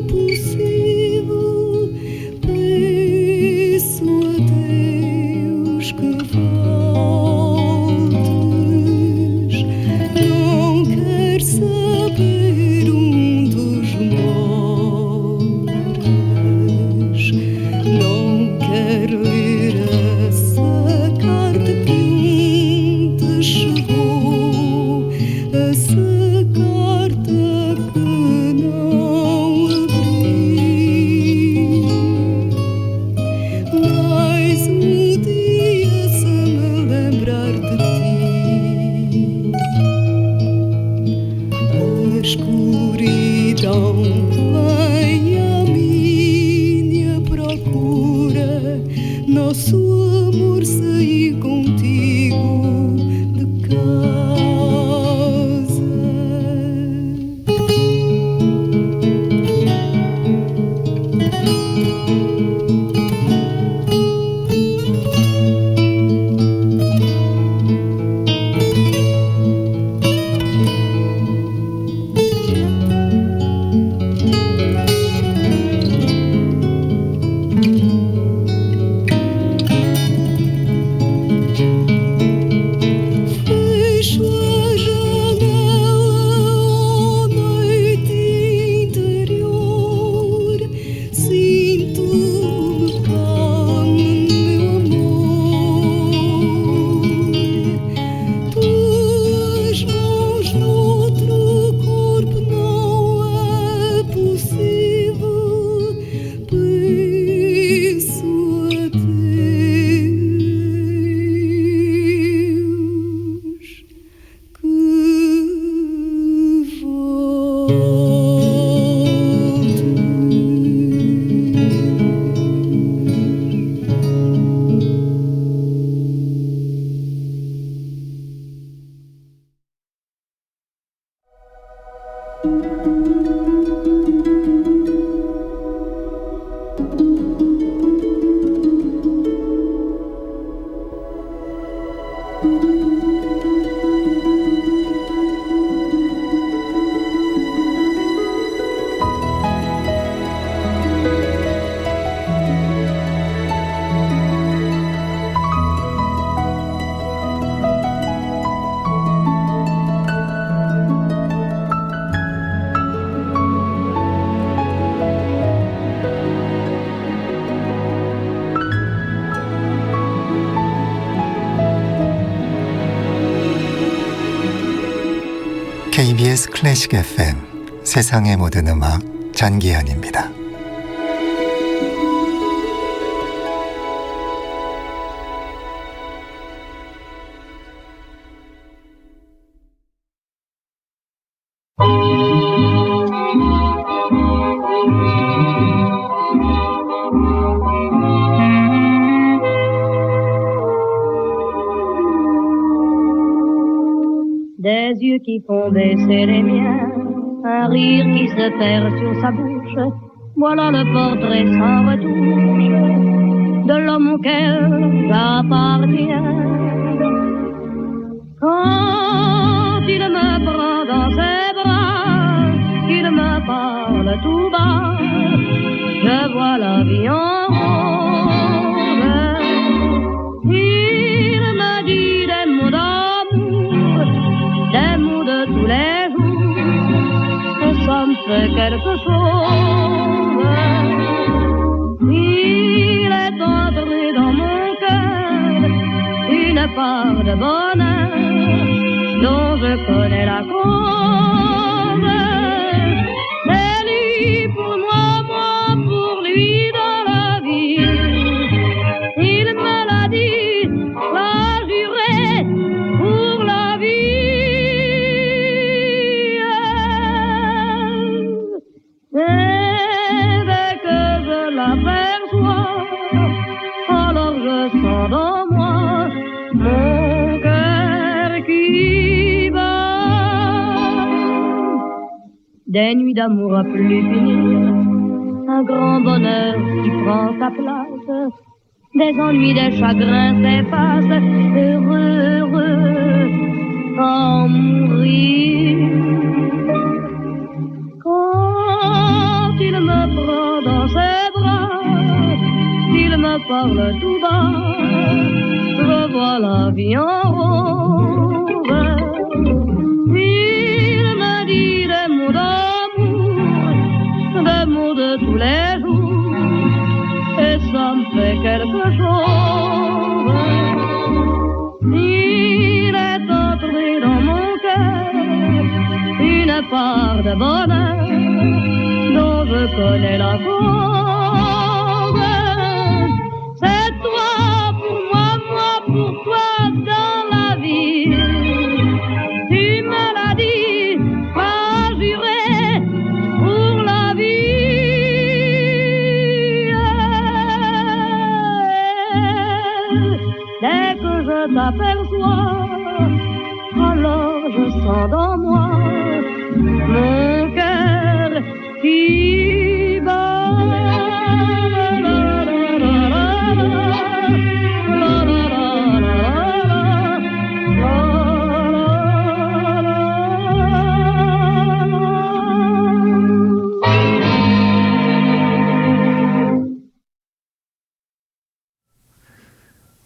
Possível, penso até nosso amor sair contigo de casa. KBS 클래식 FM 세상의 모든 음악 전기현입니다. Des yeux qui font baisser les miens, un rire qui se perd sur sa bouche, voilà le portrait sans retouche de l'homme auquel j'appartiens. Quand il me prend dans ses bras, qu'il me parle tout bas, je vois la vie en rose. Il me dit des mots d'amour, des mots de tous les jours, que ça me fait quelque chose. Il est entré dans mon cœur une part de bonheur dont je connais la cause. C'est lui pour moi, moi pour lui dans la vie. Il me l'a dit, l'a juré pour la vie. Et dès que je l'aperçois, alors je sens dans moi mon cœur qui bat. Des nuits d'amour à plus finir, un grand bonheur qui prend sa place, des ennuis, des chagrins s'effacent, heureux, heureux, en mourir. Quand il me prend dans ses bras, il me parle tout bas, je vois la vie en rose. Il me dit des mots d'amour, des mots de tous les jours, et ça me fait quelque chose. Il est entré dans mon cœur une part de bonheur dont je connais la cause. C'est toi pour moi, moi pour toi dans la vie. Tu me l'as dit, pas juré pour la vie. m'aperçois, alors je sens dans moi mon cœur qui bat. La, la, la, la, la, la, la, la,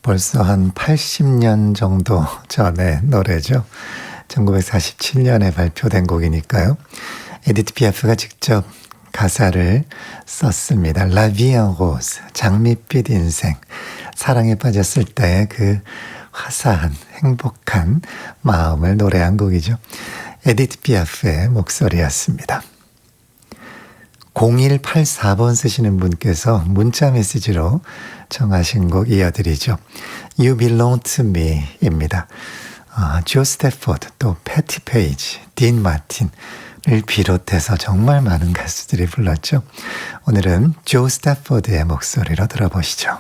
벌써 한 80년 정도 전의 노래죠. 1947년에 발표된 곡이니까요. 에디트 피아프가 직접 가사를 썼습니다. La vie en rose, 장밋빛 인생. 사랑에 빠졌을 때의 그 화사한, 행복한 마음을 노래한 곡이죠. 에디트 피아프의 목소리였습니다. 0184번 쓰시는 분께서 문자 메시지로 청하신 곡 이어드리죠. You Belong to Me 입니다. 조 스태포드, 또 패티 페이지, 딘 마틴을 비롯해서 정말 많은 가수들이 불렀죠. 오늘은 조 스태포드의 목소리로 들어보시죠.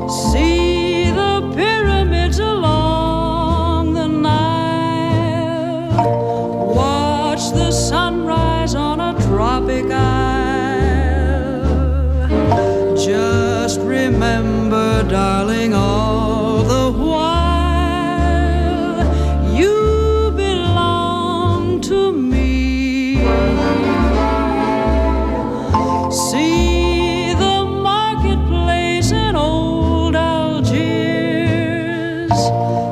See the pyramids along the Nile. Watch the sunrise on a tropic isle. Just remember, darling, all the while you belong to me. See the marketplace in old Algiers.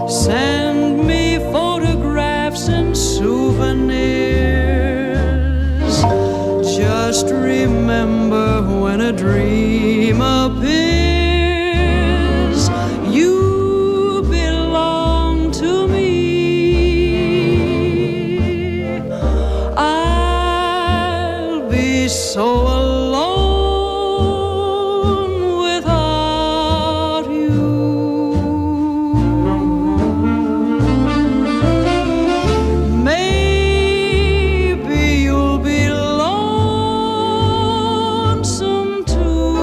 Send me photographs and souvenirs. Just remember, when a dream appears, you belong to me. I'll be so alone without you. Maybe you'll be lonesome too.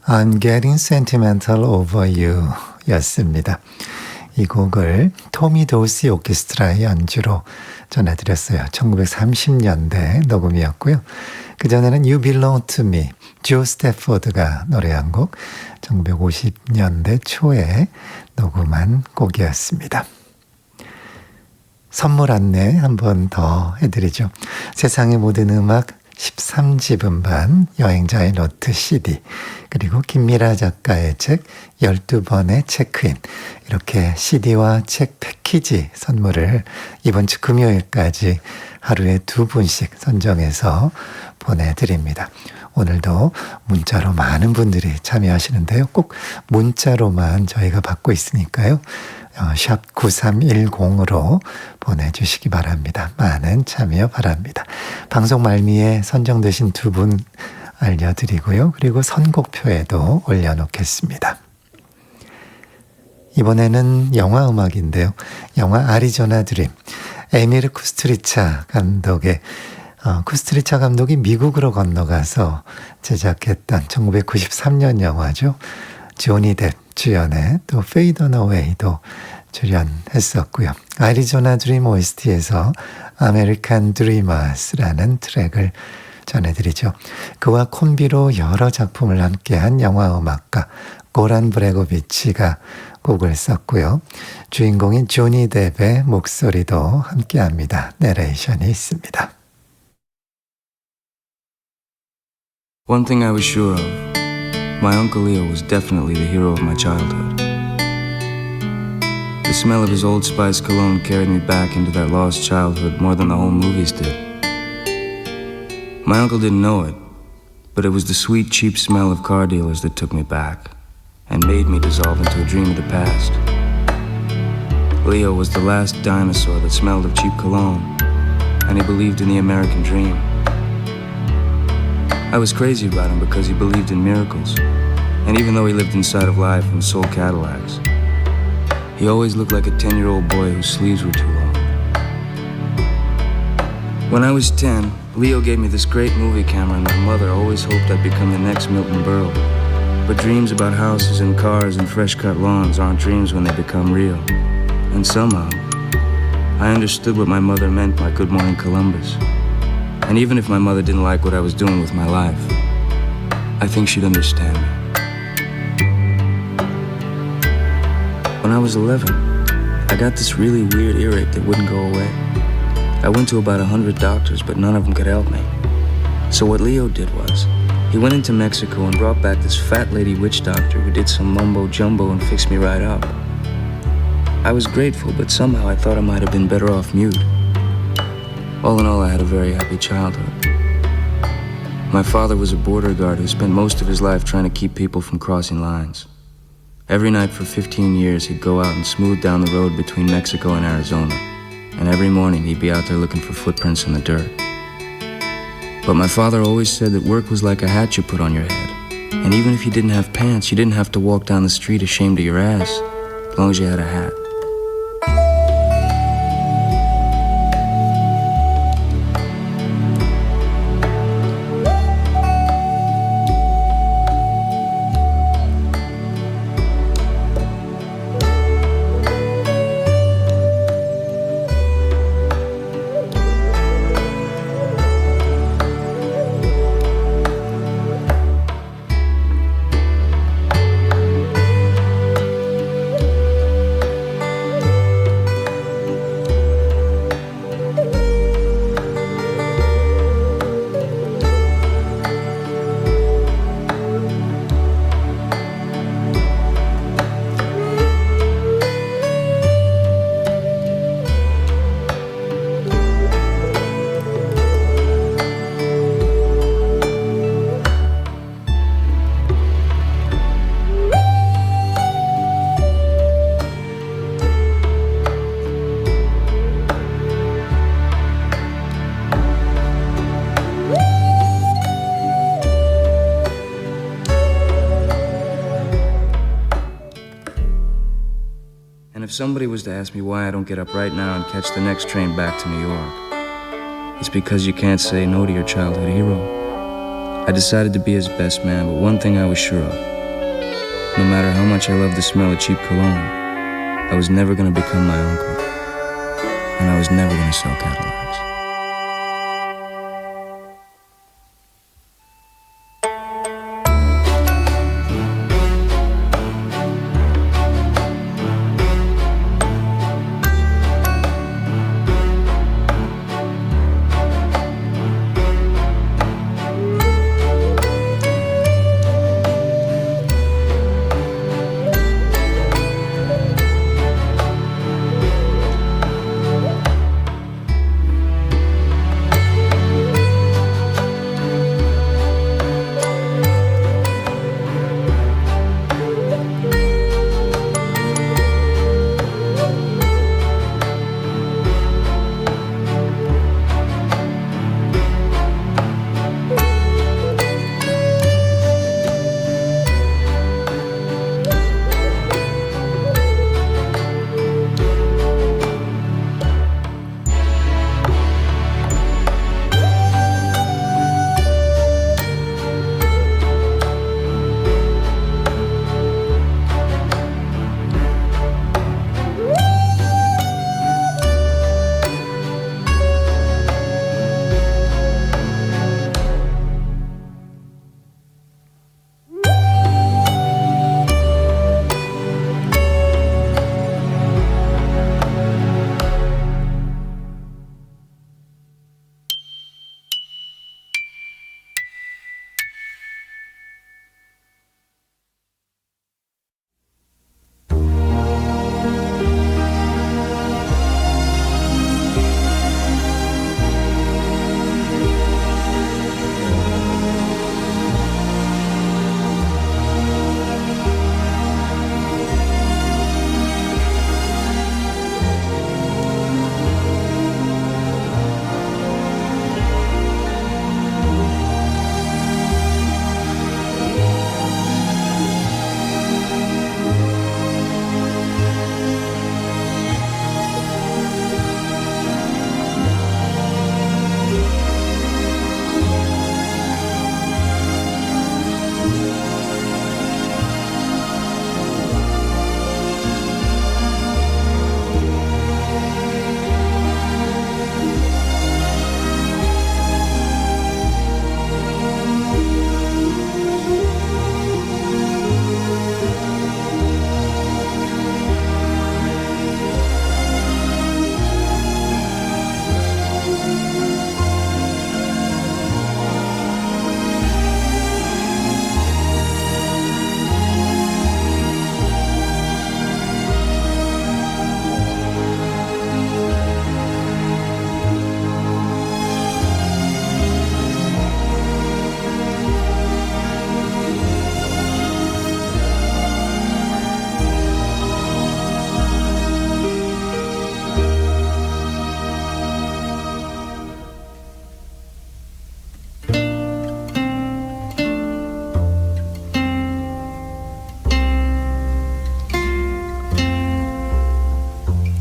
I'm Getting Sentimental Over You 였습니다. 이 곡을 토미 도시 오케스트라의 연주로 전해드렸어요. 1930년대 녹음이었고요. 그전에는 You Belong to Me, 조 스태포드가 노래한 곡 1950년대 초에 녹음한 곡이었습니다. 선물 안내 한 번 더 해드리죠. 세상의 모든 음악 13집 음반, 여행자의 노트 CD, 그리고 김미라 작가의 책 12번의 체크인, 이렇게 CD와 책 패키지 선물을 이번 주 금요일까지 하루에 2분씩 선정해서 보내드립니다. 오늘도 문자로 많은 분들이 참여하시는데요. 꼭 문자로만 저희가 받고 있으니까요. 샵 9310으로 보내주시기 바랍니다. 많은 참여 바랍니다. 방송 말미에 선정되신 2분 알려드리고요. 그리고 선곡표에도 올려놓겠습니다. 이번에는 영화 음악인데요. 영화 아리조나 드림, 에미르 쿠스트리차 감독의 쿠스트리차 감독이 미국으로 건너가서 제작했던 1993년 영화죠. 조니 뎁 주연의 또 페이드 온 어웨이도 출연했었고요. 아리조나 드림 OST에서 아메리칸 드리머스라는 트랙을 전해드리죠. 그와 콤비로 여러 작품을 함께한 영화 음악가 고란 브레고비치가 곡을 썼고요. 주인공인 조니 뎁의 목소리도 함께합니다. 내레이션이 있습니다. One thing I was sure of, my Uncle Leo was definitely the hero of my childhood. The smell of his Old Spice cologne carried me back into that lost childhood more than the home movies did. My uncle didn't know it, but it was the sweet, cheap smell of car dealers that took me back and made me dissolve into a dream of the past. Leo was the last dinosaur that smelled of cheap cologne, and he believed in the American dream. I was crazy about him because he believed in miracles, and even though he lived inside of life and sold Cadillacs, he always looked like a 10-year-old boy whose sleeves were too long. When I was 10, Leo gave me this great movie camera, and my mother always hoped I'd become the next Milton Berle. But dreams about houses and cars and fresh-cut lawns aren't dreams when they become real. And somehow, I understood what my mother meant by Good Morning Columbus. And even if my mother didn't like what I was doing with my life, I think she'd understand me. When I was 11, I got this really weird earache that wouldn't go away. I went to about 100 doctors, but none of them could help me. So what Leo did was, he went into Mexico and brought back this fat lady witch doctor who did some mumbo-jumbo and fixed me right up. I was grateful, but somehow I thought I might have been better off mute. All in all, I had a very happy childhood. My father was a border guard who spent most of his life trying to keep people from crossing lines. Every night for 15 years, he'd go out and smooth down the road between Mexico and Arizona. And every morning, he'd be out there looking for footprints in the dirt. But my father always said that work was like a hat you put on your head. And even if you didn't have pants, you didn't have to walk down the street ashamed of your ass, as long as you had a hat. If somebody was to ask me why I don't get up right now and catch the next train back to New York, it's because you can't say no to your childhood hero. I decided to be his best man, but one thing I was sure of, No matter how much I loved the smell of cheap cologne, I was never going to become my uncle. And I was never going to sell Cadillacs.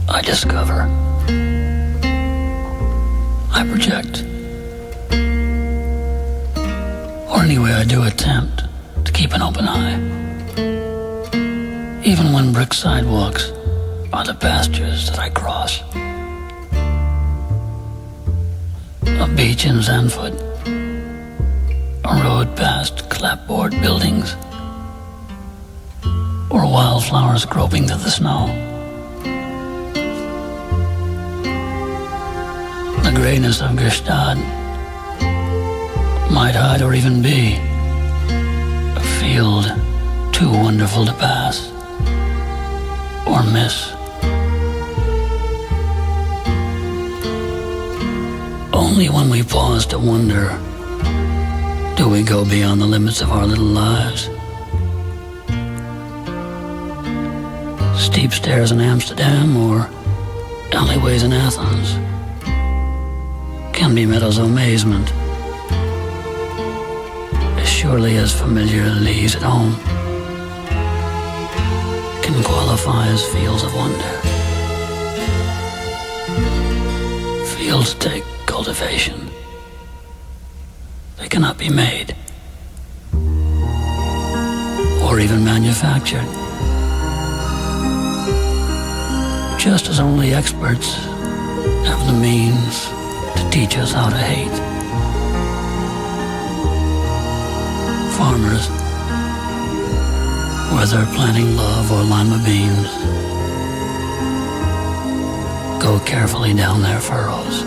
I discover. I project. Or anyway, I do attempt to keep an open eye. Even when brick sidewalks are the pastures that I cross. A beach in Zandvoort. A road past clapboard buildings. Or wildflowers groping through the snow. The greyness of Gestad might hide or even be a field too wonderful to pass or miss. Only when we pause to wonder do we go beyond the limits of our little lives. Steep stairs in Amsterdam or alleyways in Athens can be met as amazement, as surely as familiar leaves at home can qualify as fields of wonder. Fields take cultivation. They cannot be made or or even manufactured. Just as only experts have the means to teach us how to hate. Farmers, whether planting love or lima beans, go carefully down their furrows.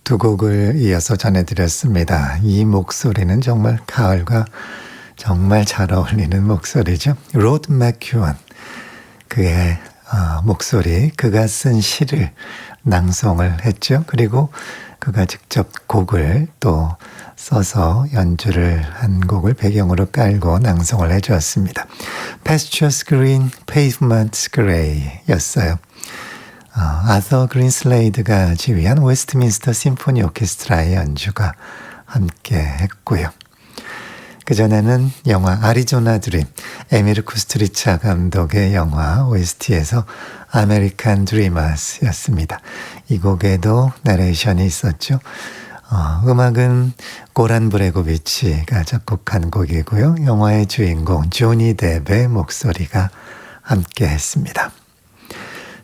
두 곡을 이어서 전해드렸습니다. 이 목소리는 정말 가을과 정말 잘 어울리는 목소리죠. 로드 맥큐언, 그의 목소리, 그가 쓴 시를 낭송을 했죠. 그리고 그가 직접 곡을 또 써서 연주를 한 곡을 배경으로 깔고 낭송을 해주었습니다. Pastures Green, Pavements Gray 였어요. 아서 그린슬레이드가 지휘한 웨스트민스터 심포니 오케스트라의 연주가 함께 했고요. 그전에는 영화 아리조나 드림, 에미르 쿠스트리차 감독의 영화 OST에서 아메리칸 드리머스였습니다. 이 곡에도 내레이션이 있었죠. 음악은 고란 브레고비치가 작곡한 곡이고요. 영화의 주인공 조니 뎁의 목소리가 함께 했습니다.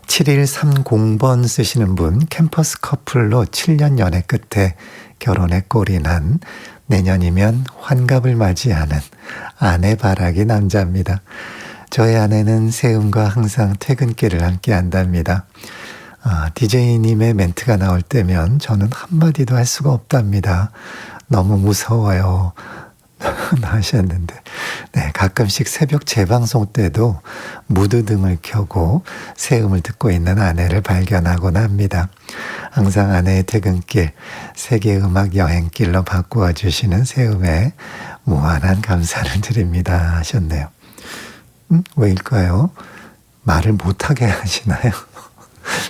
7130번 쓰시는 분, 캠퍼스 커플로 7년 연애 끝에 결혼에 꼴이 난 내년이면 환갑을 맞이하는 아내 바라기 남자입니다. 저의 아내는 세음과 항상 퇴근길을 함께 한답니다. DJ님의 멘트가 나올 때면 저는 한마디도 할 수가 없답니다. 너무 무서워요. 하셨는데, 네, 가끔씩 새벽 재방송 때도 무드등을 켜고 세음을 듣고 있는 아내를 발견하곤 합니다. 항상 아내의 퇴근길, 세계 음악 여행길로 바꾸어 주시는 세음에 무한한 감사를 드립니다 하셨네요. 왜일까요? 말을 못하게 하시나요?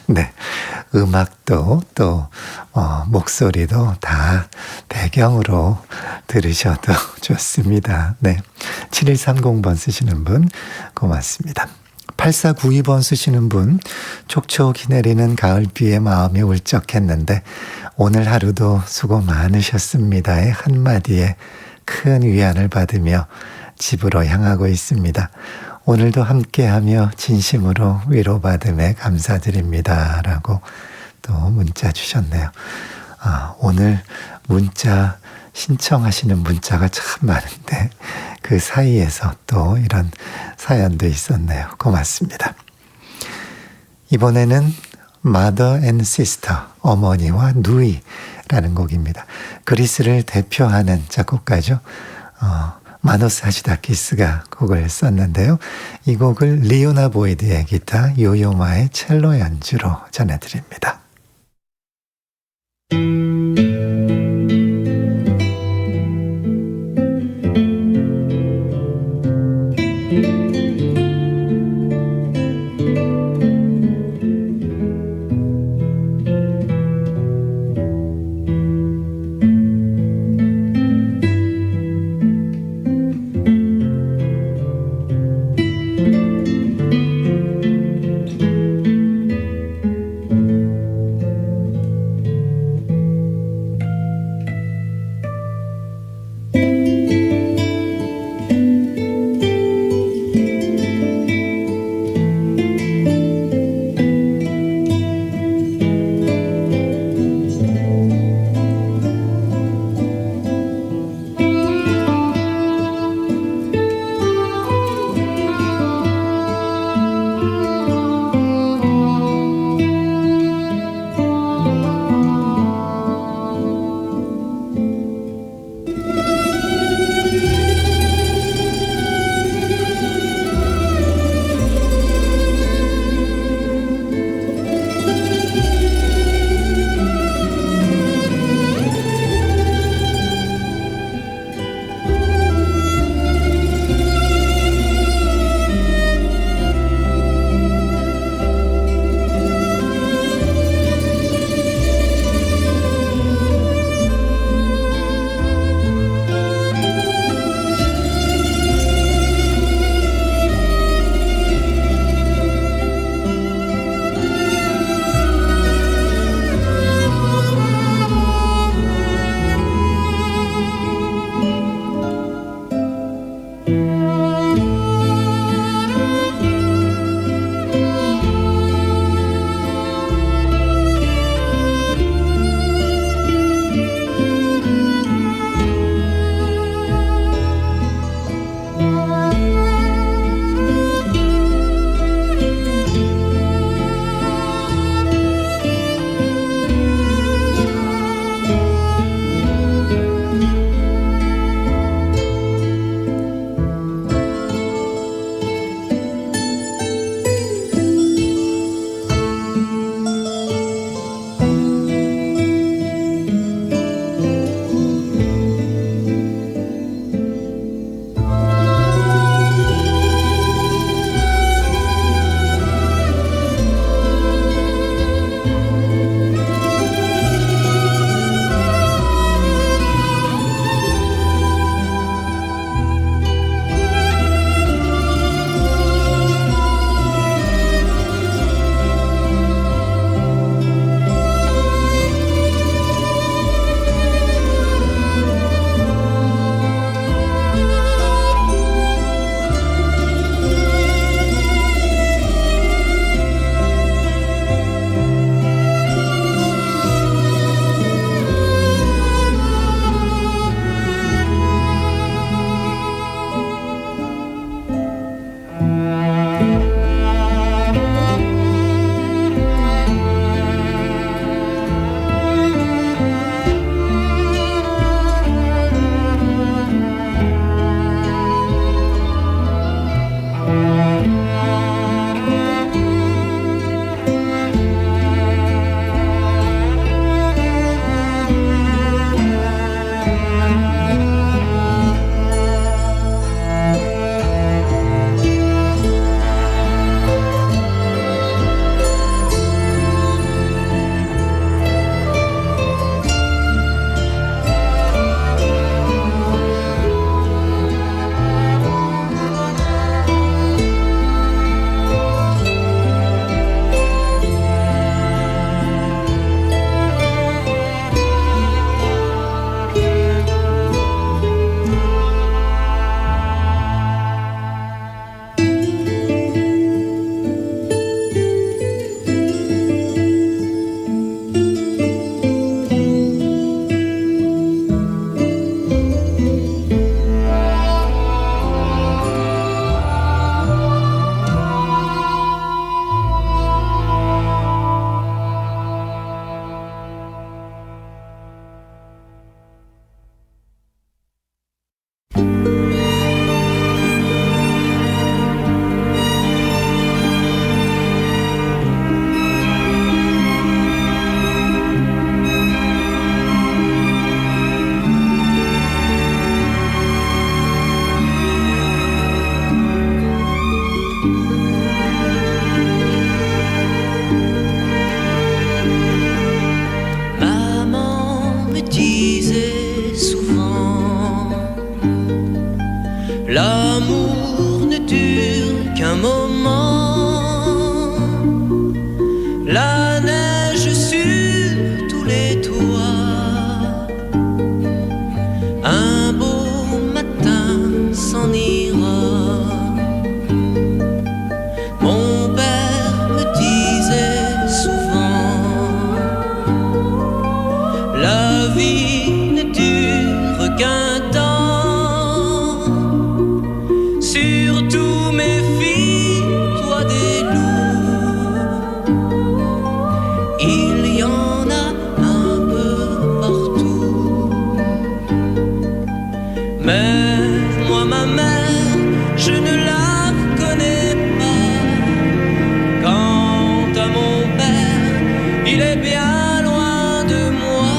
네, 음악도 또 목소리도 다 배경으로 들으셔도 좋습니다. 네, 7130번 쓰시는 분 고맙습니다. 8492번 쓰시는 분, 촉촉히 내리는 가을비에 마음이 울적했는데 오늘 하루도 수고 많으셨습니다의 한마디에 큰 위안을 받으며 집으로 향하고 있습니다. 오늘도 함께하며 진심으로 위로받음에 감사드립니다 라고 또 문자 주셨네요. 오늘 문자 신청하시는 문자가 참 많은데 그 사이에서 또 이런 사연도 있었네요. 고맙습니다. 이번에는 Mother and Sister, 어머니와 누이라는 곡입니다. 그리스를 대표하는 작곡가죠. 마노스 하시다키스가 곡을 썼는데요. 이 곡을 리오나 보이드의 기타, 요요마의 첼로 연주로 전해드립니다. L'amour ne dure qu'un moment. La neige sur tous les toits. Un beau matin s'en ira. Mon père me disait souvent: la vie ne dure qu'un temps. Surtout méfie-toi des loups. Il y en a un peu partout. Mais moi, ma mère, je ne la connais pas. Quant à mon père, il est bien loin de moi.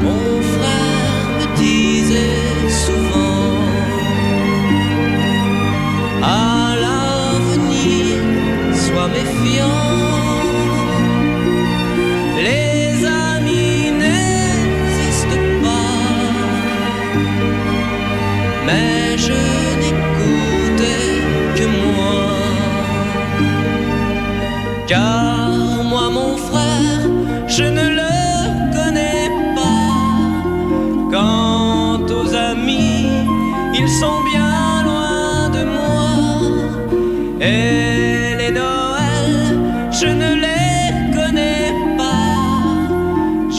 Mon frère me disait souvent: à l'avenir, sois méfiant. Les amis n'existent pas. Mais je n'écoutais que moi. Car moi, mon frère, je ne le connais pas.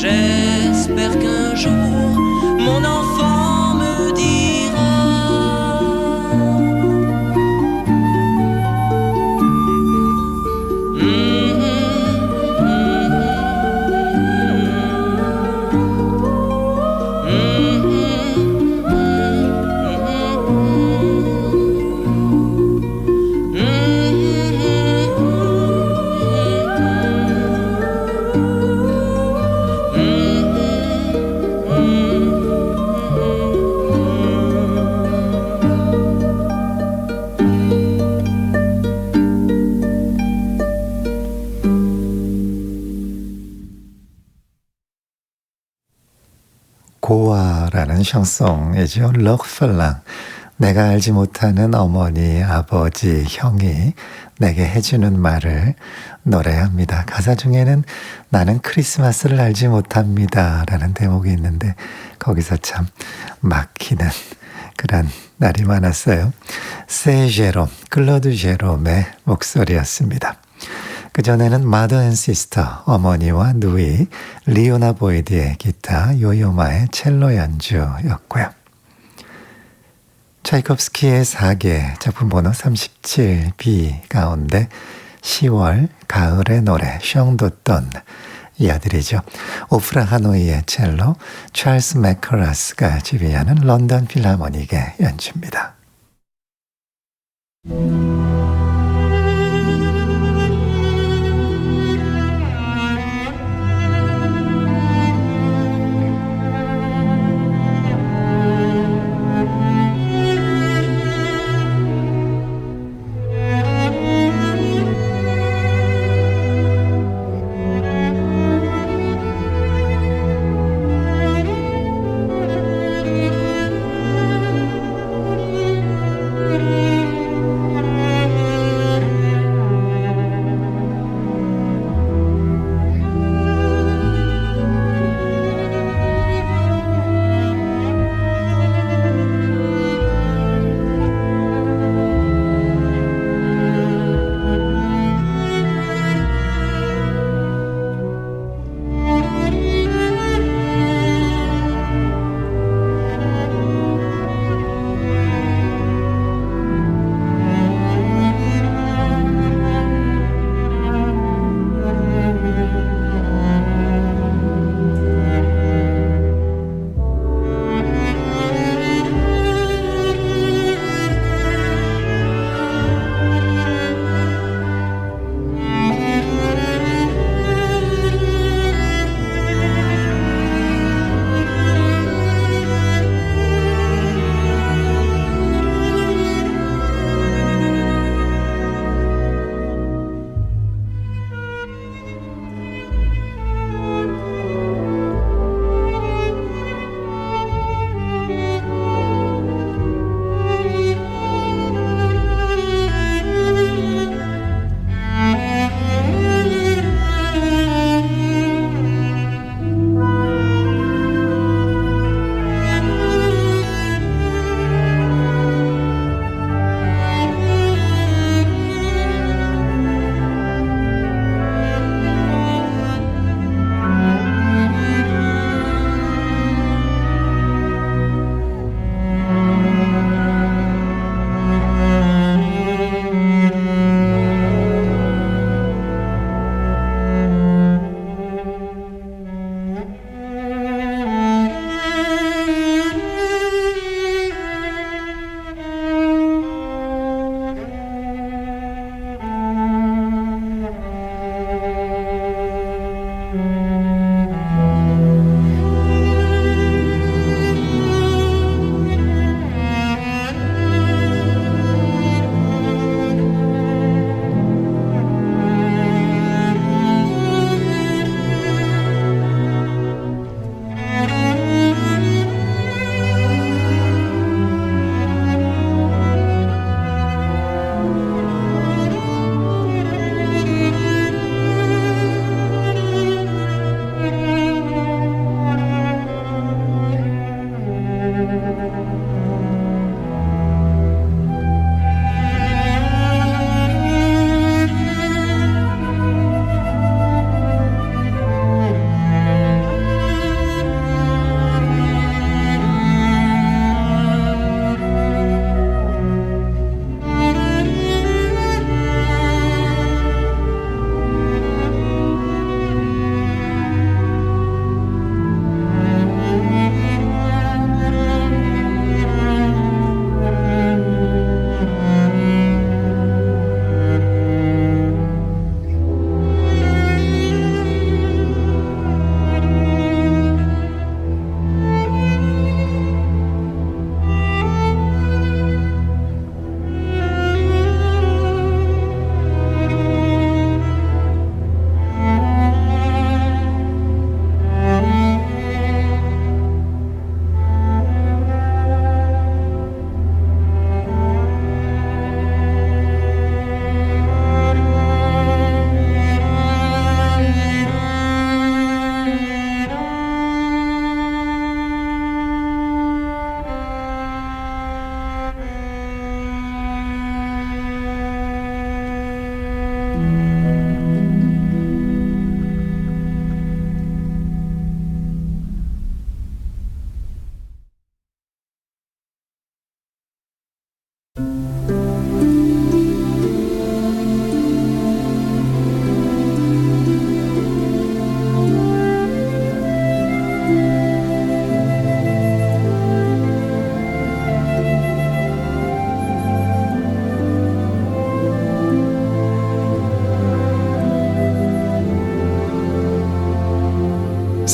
J'espère qu'un jour mon enfant me dira 고아라는 샹송이죠. 럭펠랑. 내가 알지 못하는 어머니, 아버지, 형이 내게 해주는 말을 노래합니다. 가사 중에는 나는 크리스마스를 알지 못합니다 라는 대목이 있는데 거기서 참 막히는 그런 날이 많았어요. 세제롬, 클로드 제롬의 목소리였습니다. 그전에는 마더 앤 시스터, 어머니와 누이, 리오나 보이드의 기타, 요요마의 첼로 연주였고요. 차이콥스키의 4개 작품 번호 37B 가운데 10월 가을의 노래 숑도돈 이 아들이죠. 오프라 하노이의 첼로, 찰스 맥커라스가 지휘하는 런던 필하모닉의 연주입니다.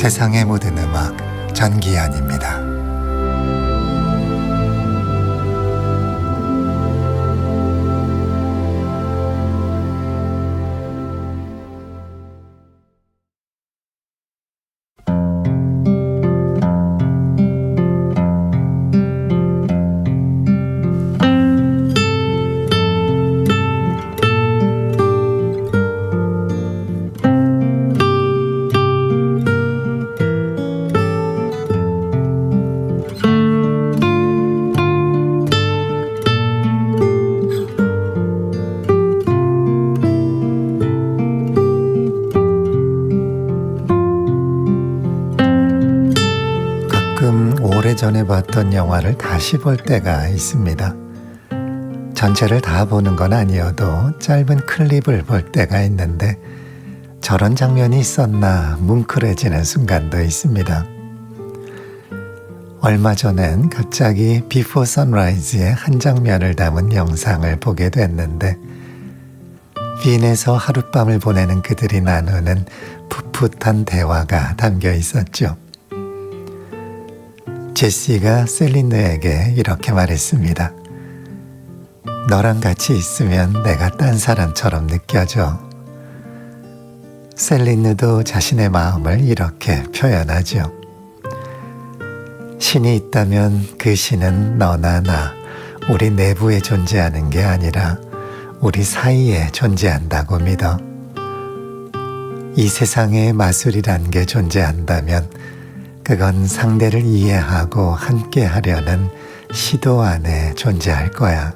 세상의 모든 음악 전기현입니다. 가끔 오래전에 봤던 영화를 다시 볼 때가 있습니다. 전체를 다 보는 건 아니어도 짧은 클립을 볼 때가 있는데 저런 장면이 있었나 뭉클해지는 순간도 있습니다. 얼마 전엔 갑자기 비포 선라이즈의 한 장면을 담은 영상을 보게 됐는데 빈에서 하룻밤을 보내는 그들이 나누는 풋풋한 대화가 담겨 있었죠. 제시가 셀리느에게 이렇게 말했습니다. 너랑 같이 있으면 내가 딴 사람처럼 느껴져. 셀리느도 자신의 마음을 이렇게 표현하죠. 신이 있다면 그 신은 너나 나, 우리 내부에 존재하는 게 아니라 우리 사이에 존재한다고 믿어. 이 세상에 마술이란 게 존재한다면 그건 상대를 이해하고 함께 하려는 시도 안에 존재할 거야.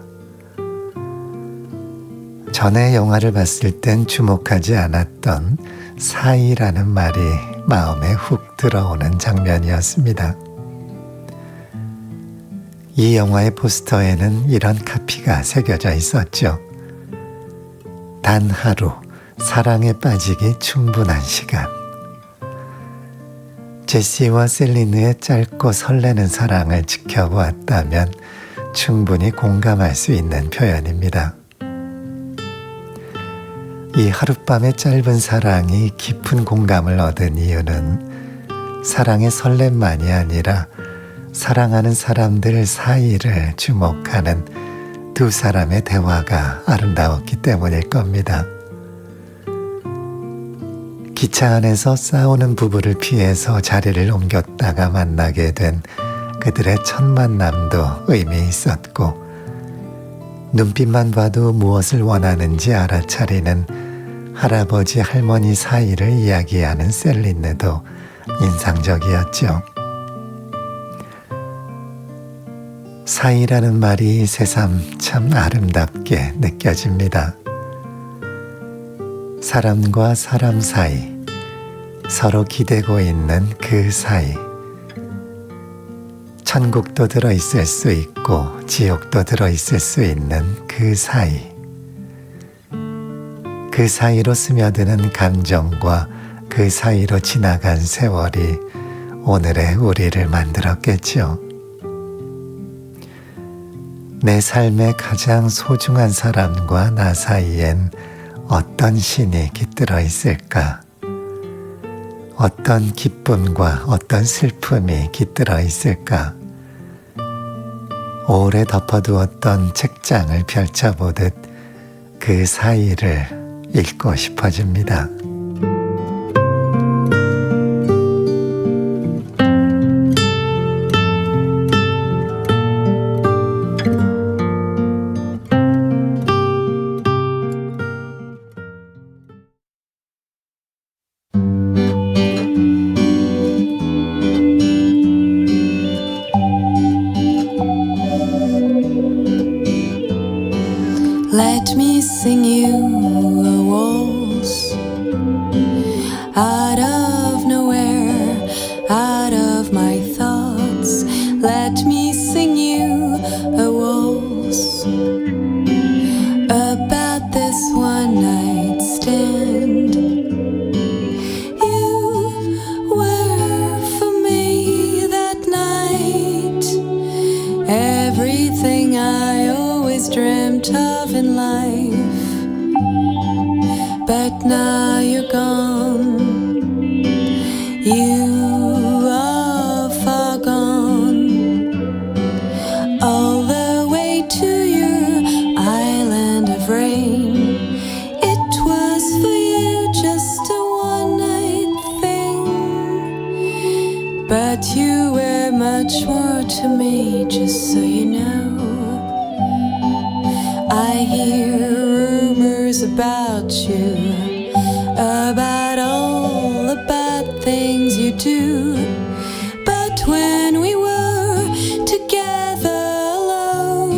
전에 영화를 봤을 땐 주목하지 않았던 사이라는 말이 마음에 훅 들어오는 장면이었습니다. 이 영화의 포스터에는 이런 카피가 새겨져 있었죠. 단 하루, 사랑에 빠지기 충분한 시간. 제시와 셀리느의 짧고 설레는 사랑을 지켜보았다면 충분히 공감할 수 있는 표현입니다. 이 하룻밤의 짧은 사랑이 깊은 공감을 얻은 이유는 사랑의 설렘만이 아니라 사랑하는 사람들 사이를 주목하는 두 사람의 대화가 아름다웠기 때문일 겁니다. 기차 안에서 싸우는 부부를 피해서 자리를 옮겼다가 만나게 된 그들의 첫 만남도 의미 있었고 눈빛만 봐도 무엇을 원하는지 알아차리는 할아버지 할머니 사이를 이야기하는 셀리느도 인상적이었죠. 사이라는 말이 새삼 참 아름답게 느껴집니다. 사람과 사람 사이, 서로 기대고 있는 그 사이. 천국도 들어있을 수 있고 지옥도 들어있을 수 있는 그 사이. 그 사이로 스며드는 감정과 그 사이로 지나간 세월이 오늘의 우리를 만들었겠죠. 내 삶의 가장 소중한 사람과 나 사이엔 어떤 신이 깃들어 있을까? 어떤 기쁨과 어떤 슬픔이 깃들어 있을까? 오래 덮어두었던 책장을 펼쳐보듯 그 사이를 읽고 싶어집니다. Let me sing you a waltz out of nowhere, out of my thoughts. Let me sing you a waltz about this one night stand. You were for me that night everything I always dreamt of in life, but now you're gone. You But you were much more to me, just so you know. I hear rumors about you, about all the bad things you do. But when we were together alone,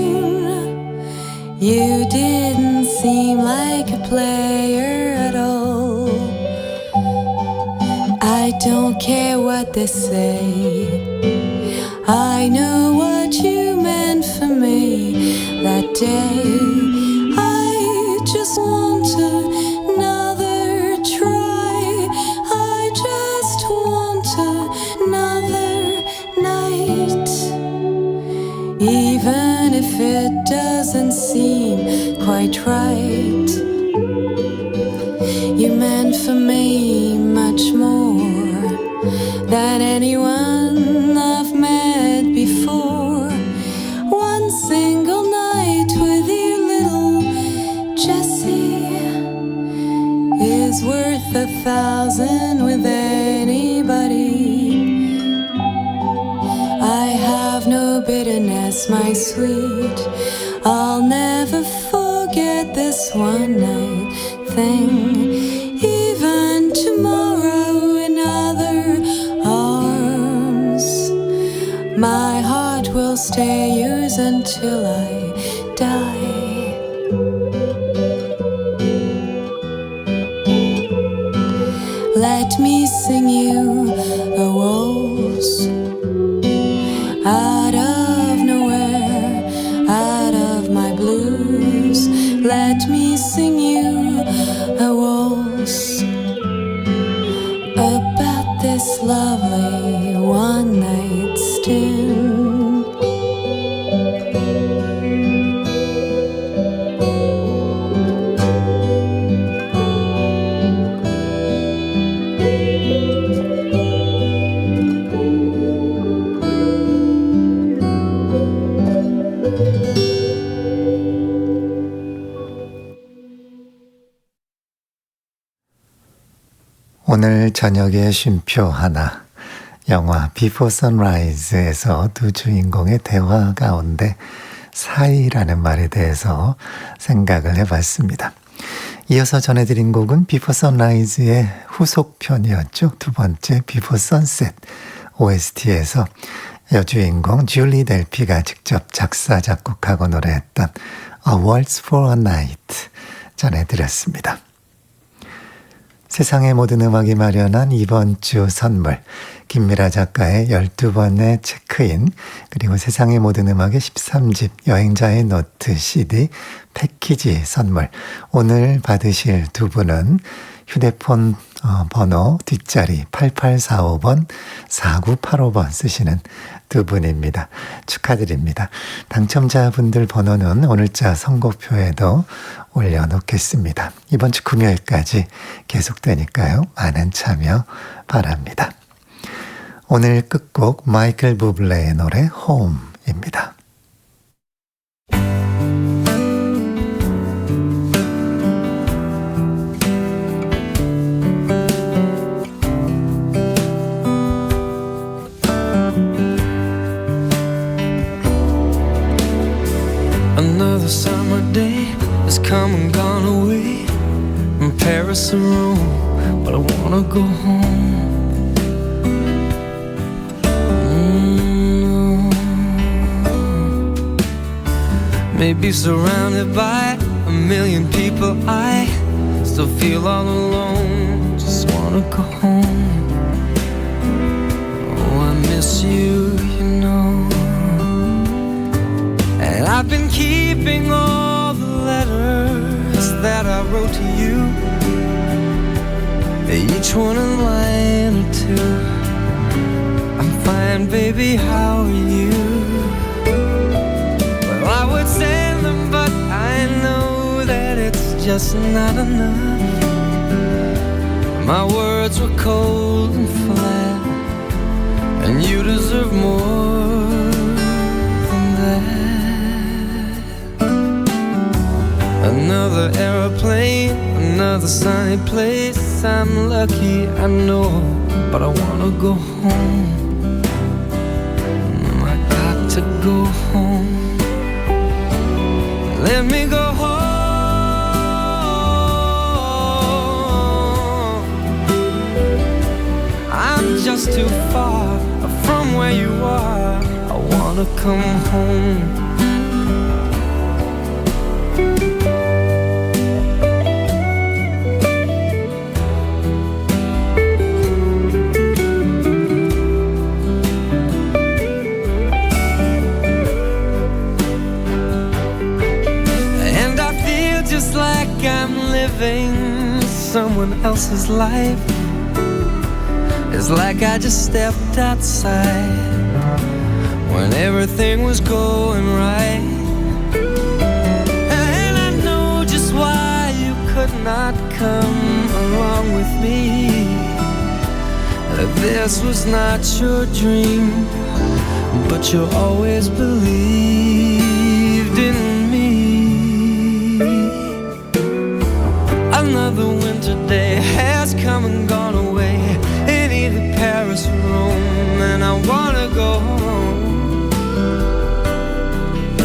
you didn't seem like a player at all. I don't care what they say, I know what you meant for me that day. I just want another try, I just want another night. Even if it doesn't seem quite right, you meant for me much more than anyone I've met before. One single night with you, little Jessie, is worth 1,000 with anybody. I have no bitterness, my sweet, I'll never forget this one night thing. Even tomorrow in other arms, my heart will stay yours until I die. Let me sing you a waltz out of nowhere, out of my blues. Let me sing you a waltz about this lovely one night stand. 오늘 저녁의 쉼표 하나, 영화 비포 선라이즈에서 두 주인공의 대화 가운데 사이라는 말에 대해서 생각을 해봤습니다. 이어서 전해드린 곡은 비포 선라이즈의 후속편이었죠. 두 번째 비포 선셋 OST에서 여주인공 줄리 델피가 직접 작사 작곡하고 노래했던 A Waltz for a Night 전해드렸습니다. 세상의 모든 음악이 마련한 이번 주 선물, 김미라 작가의 12번의 체크인, 그리고 세상의 모든 음악의 13집 여행자의 노트 CD 패키지 선물. 오늘 받으실 두 분은 휴대폰 번호 뒷자리 8845번, 4985번 쓰시는 두 분입니다. 축하드립니다. 당첨자분들 번호는 오늘자 선고표에도 올려놓겠습니다. 이번 주 금요일까지 계속되니까요. 많은 참여 바랍니다. 오늘 끝곡 마이클 부블레의 노래 홈입니다. Another summer day has come and gone away from Paris or Rome, but I wanna go home. Maybe surrounded by a million people, I still feel all alone. Just wanna go home. Oh, I miss you, you know. And I've been keeping all the letters that I wrote to you, each one a line or two. I'm fine, baby, how are you? Well, I would send them, but I know that it's just not enough. My words were cold and flat, and you deserve more than that. Another aeroplane, another sunny place. I'm lucky, I know, but I wanna go home. to go home. Let me go home. I'm just too far from where you are. I wanna come home. I'm living someone else's life. It's like I just stepped outside when everything was going right. And I know just why you could not come along with me. This was not your dream, but you always believed in me. Another winter day has come and gone away in either Paris or Rome, and I wanna go home.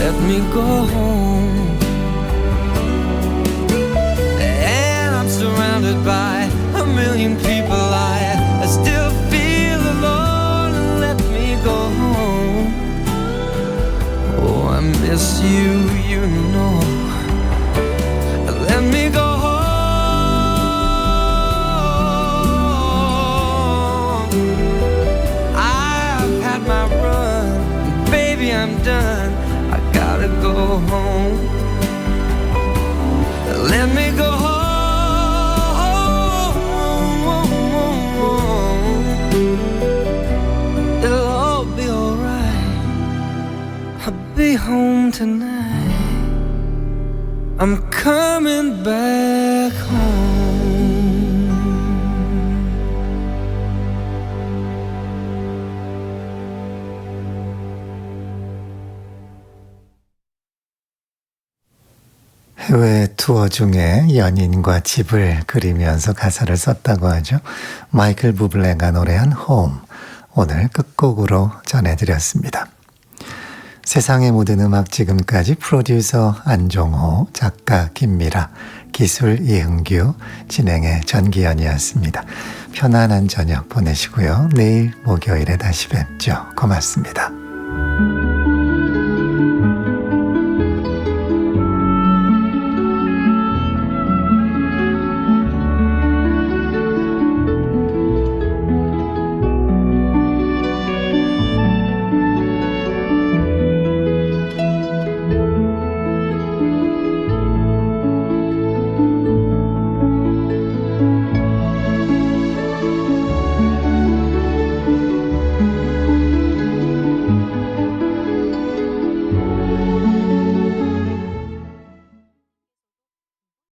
Let me go home. And I'm surrounded by a million people. I still feel alone. Let me go home. Oh, I miss you, you know. Let me go home. I'm done, I gotta go home. Let me go home. It'll all be alright. I'll be home tonight. I'm coming back home. 해외 투어 중에 연인과 집을 그리면서 가사를 썼다고 하죠. 마이클 부블레가 노래한 홈, 오늘 끝곡으로 전해드렸습니다. 세상의 모든 음악 지금까지 프로듀서 안종호, 작가 김미라, 기술 이흥규, 진행의 전기현이었습니다. 편안한 저녁 보내시고요. 내일 목요일에 다시 뵙죠. 고맙습니다.